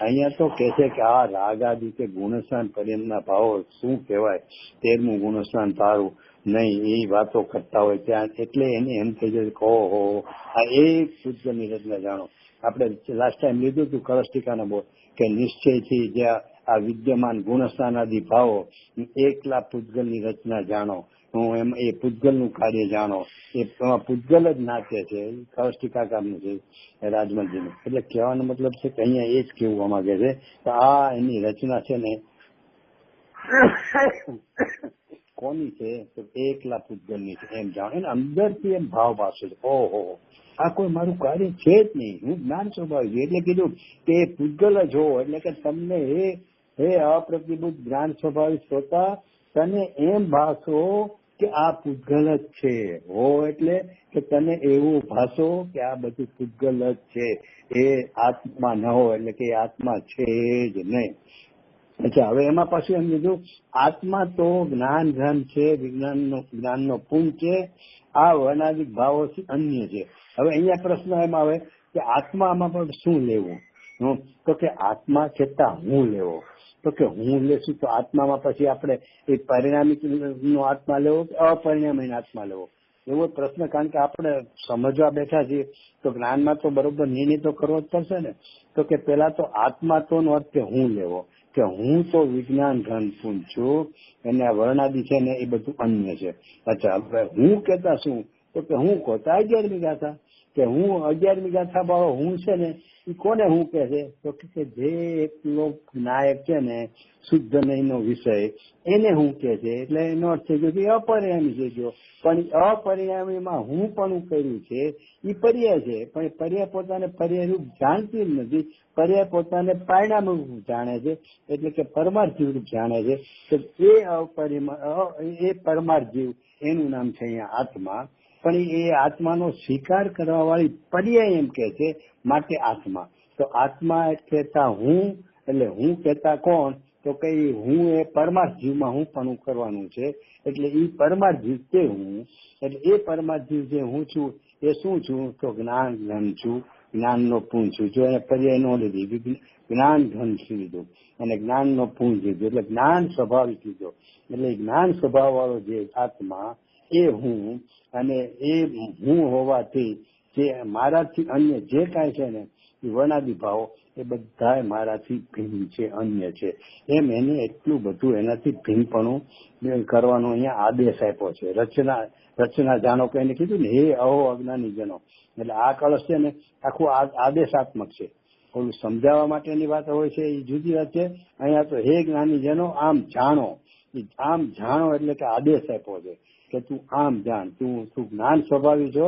અહીંયા તો કે છે કે આ રાગાદી કે ગુણસ્થાન પર્યંતના ભાવો શું કહેવાય, 13મું ગુણસ્થાન તારું નહીં, એ વાતો કરતા હોય ત્યાં. એટલે એને એમ થઈ જાય કે ઓહો આ એક પૂજગલની રચના જાણો. આપણે લાસ્ટ ટાઈમ લીધું હતું કળશટીકાના બોલ કે નિશ્ચયથી જે આ વિદ્યમાન ગુણસ્થાન આદિ ભાવો એકલા પૂજગલની રચના જાણો. હું એમ એ પૂજગલનું કાર્ય જાણો. એ પૂજગલ જ નાચે છે. કળશટીકાકારનું છે રાજમલજીનું. એટલે કહેવાનો મતલબ છે કે અહીંયા એ જ કહેવા માંગે છે કે આ એની રચના છે ને કોની છે તો એકલા પૂજગલની છે એમ જાણો. એને અંદરથી એમ ભાવ પાશે છે ઓહો આ કોઈ મારું કાર્ય છે જ નહીં, હું જ્ઞાન સ્વભાવી છું. એટલે કીધું કે પૂજગલ જ હો. એટલે કે તમને હે અપ્રતિભૂત જ્ઞાન સ્વભાવી શ્રોતા, તને એમ ભાસો કે આ પૂજગલ જ છે હો. એટલે કે તને એવું ભાસો કે આ બધું પૂજગલ જ છે, એ આત્મા ન હો. એટલે કે આત્મા છે જ નહીં. અચ્છા, હવે એમાં પાછું એમ કીધું આત્મા તો જ્ઞાન ધન છે, જ્ઞાનનો પુંજ છે, આ વર્ણાદિક ભાવોથી અન્ય છે. હવે અહીંયા પ્રશ્ન એમ આવે કે આત્મામાં પણ શું લેવું? તો કે આત્મા છતાં હું લેવો. તો કે હું લેશું તો આત્મામાં પછી આપણે એ પરિણામિક નો આત્મા લેવો કે અપરિણામી આત્મા લેવો, એવો પ્રશ્ન. કારણ કે આપણે સમજવા બેઠા છીએ તો જ્ઞાનમાં તો બરોબર નિર્ણય તો કરવો જ પડશે ને. તો કે પેલા તો આત્મા તો નો અર્થ કે હું લેવો, કે હું તો વિજ્ઞાન ઘન પુંજ છું, અને આ વર્ણાદિ છે ને એ બધું અન્ય છે. અચ્છા, હવે હું કેતા શું? તો કે હું કહતા 11મી ગાથા, કે હું 11મી ગાથા વાળો હું છે ને એ કોને હું કે છે? તો કે જે એકલો નાયક છે ને શુદ્ધ નહીંનો વિષય એને હું કે છે. એટલે એનો અર્થ થઈ ગયો કે અપરિણામી થઈ ગયો. પણ અપરિણામીમાં હું પણ કર્યું છે એ પર્યાય છે, પણ પર્યાય પોતાને પર્યાય રૂપ જાણતી જ નથી. પર્યાય પોતાને પરિણામ રૂપ જાણે છે, એટલે કે પરમાર્થ રૂપ જાણે છે. તો એ પરમાર્થ જીવ એનું નામ છે અહીંયા આત્મા. પણ એ આત્માનો સ્વીકાર કરવા વાળી પર્યાય એમ કે છે, માટે આત્મા. તો આત્મા કહેતા હું, એટલે હું કહેતા કોણ? તો કઈ હું એ પરમાર્થ જીવમાં હું પણ કરવાનું છે. એટલે એ પરમાર્થ જીવ તે હું. એટલે એ પરમાર્થ જીવ જે હું છું એ શું છું? તો જ્ઞાન ઘન છું, જ્ઞાનનો પુંજ છું. જો એને પર્યાય નો લીધી, જ્ઞાન ઘન લીધું અને જ્ઞાનનો પુંજ લીધું, એટલે જ્ઞાન સ્વાભાવિક લીધો. એટલે જ્ઞાન સ્વભાવ વાળો જે આત્મા એ હું, અને એ હું હોવાથી જે મારાથી અન્ય જે કાંઈ છે ને એ વર્ણાદિ ભાવો એ બધા મારાથી ભિન્ન છે, અન્ય છે. એમ એને એટલું બધું એનાથી ભિન્નપણું કરવાનો અહીંયા આદેશ આપ્યો છે. રચના જાણો કે એને કીધું ને હે અહો અજ્ઞાની જનો. એટલે આ કળશ છે ને આખું આદેશાત્મક છે. ઓલું સમજાવવા માટેની વાત હોય છે એ જુદી વાત છે. અહીંયા તો હે જ્ઞાની જનો આમ જાણો. આમ જાણો એટલે કે આદેશ આપ્યો છે કે તું આમ જાણ, તું જ્ઞાન સ્વભાવી છો.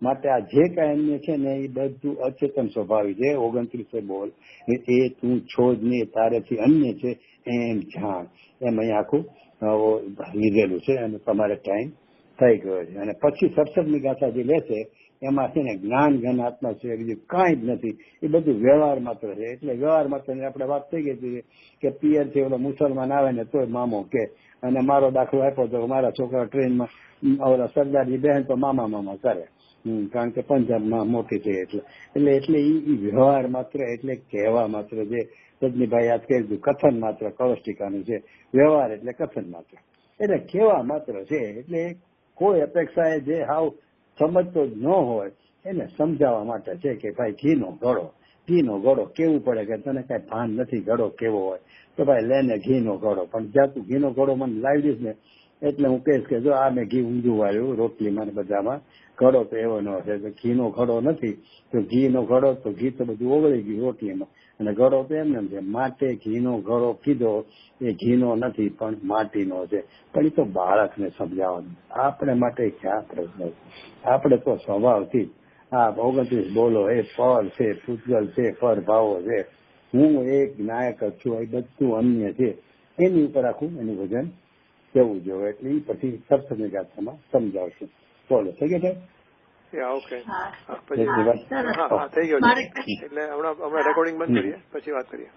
માટે આ જે કાંઈ અન્ય છે ને એ બધું અચેતન સ્વભાવી છે. 29 બોલ એ તું છો જ નહીં, તારેથી અન્ય છે એમ જાણ. એમ અહીંયા આખું લીધેલું છે. અને તમારે ટાઈમ થઈ ગયો છે. અને પછી 67મી ગાથા જે લેશે એમાં છે ને જ્ઞાન ઘન આત્મા છે, બીજું કાંઈ જ નથી. એ બધું વ્યવહાર માત્ર છે. એટલે વ્યવહાર માત્ર આપણે વાત થઈ ગઈ હતી કે પિયરથી ઓલો મુસલમાન આવે ને તોય મામો કે, અને મારો દાખલો આપ્યો તો મારા છોકરા ટ્રેનમાં ઓલા સરદારજી બહેન તો મામા કરે, કારણ કે પંજાબમાં મોટી થઈ. એટલે એ વ્યવહાર માત્ર, એટલે કહેવા માત્ર. જે રજનીભાઈ યાદ કરી દીધું કથન માત્ર કળશટીકાનું છે. વ્યવહાર એટલે કથન માત્ર, એટલે કહેવા માત્ર છે. એટલે કોઈ અપેક્ષા જે હાવ સમજતો જ ન હોય એને સમજાવવા માટે છે કે ભાઈ ઘીનો ઘડો કેવું પડે કે તને કઈ ભાન નથી ઘડો કેવો હોય તો ભાઈ લેને ઘીનો ઘડો. પણ જ્યાં તું ઘીનો ઘડો મને લાવી દઈશ ને એટલે હું કહીશ કે જો આ મેં ઘી ઊંધું વાળ્યું રોટલીમાં ને બધામાં, ઘડો તો એવો ન હશે. ઘીનો ઘડો નથી તો ઘીનો ઘડો તો ઘી તો બધું ઓગળી ગયું રોટલીમાં, અને ઘડો તો એમને છે. માટે ઘીનો ઘડો કીધો એ ઘીનો નથી પણ માટીનો છે. પણ એ તો બાળકને સમજાવવાનું. આપણે માટે ક્યાં પ્રશ્ન? આપણે તો સ્વભાવથી 29 બોલો એ પર છે, પૂજગલ છે, પર ભાવો છે, હું એક નાયક છું, એ બધું અન્ય છે, એની ઉપર આખું એનું વજન કેવું જોઈએ. એટલે એ પછી સત્સંગની ગાથામાં સમજાવશું. બોલો થઈ ગયા ઓકે છે? થઈ ગયો છે. એટલે હમણાં રેકોર્ડિંગ બંધ કરીએ, પછી વાત કરીએ.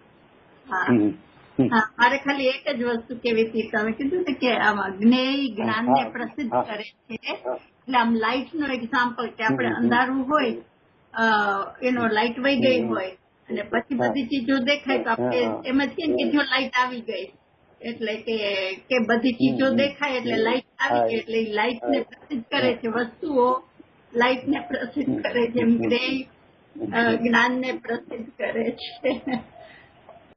મારે ખાલી એક જ વસ્તુ કેવી હતી, તમે કીધું ને કે આમાં જ્ઞેય જ્ઞાનને પ્રસિદ્ધ કરે છે. એટલે આમ લાઇટ નો એક્ઝામ્પલ કે આપણે અંધારું હોય, લાઇટ વહી ગઈ હોય અને પછી બધી ચીજો દેખાય તો આપણે એમ જ કે જો લાઇટ આવી ગઈ, એટલે કે બધી ચીજો દેખાય એટલે લાઇટ આવી ગઈ, એટલે લાઇટ ને પ્રસિદ્ધ કરે છે. વસ્તુઓ લાઇટ ને પ્રસિદ્ધ કરે છે, એમ જ્ઞેય જ્ઞાન ને પ્રસિદ્ધ કરે છે.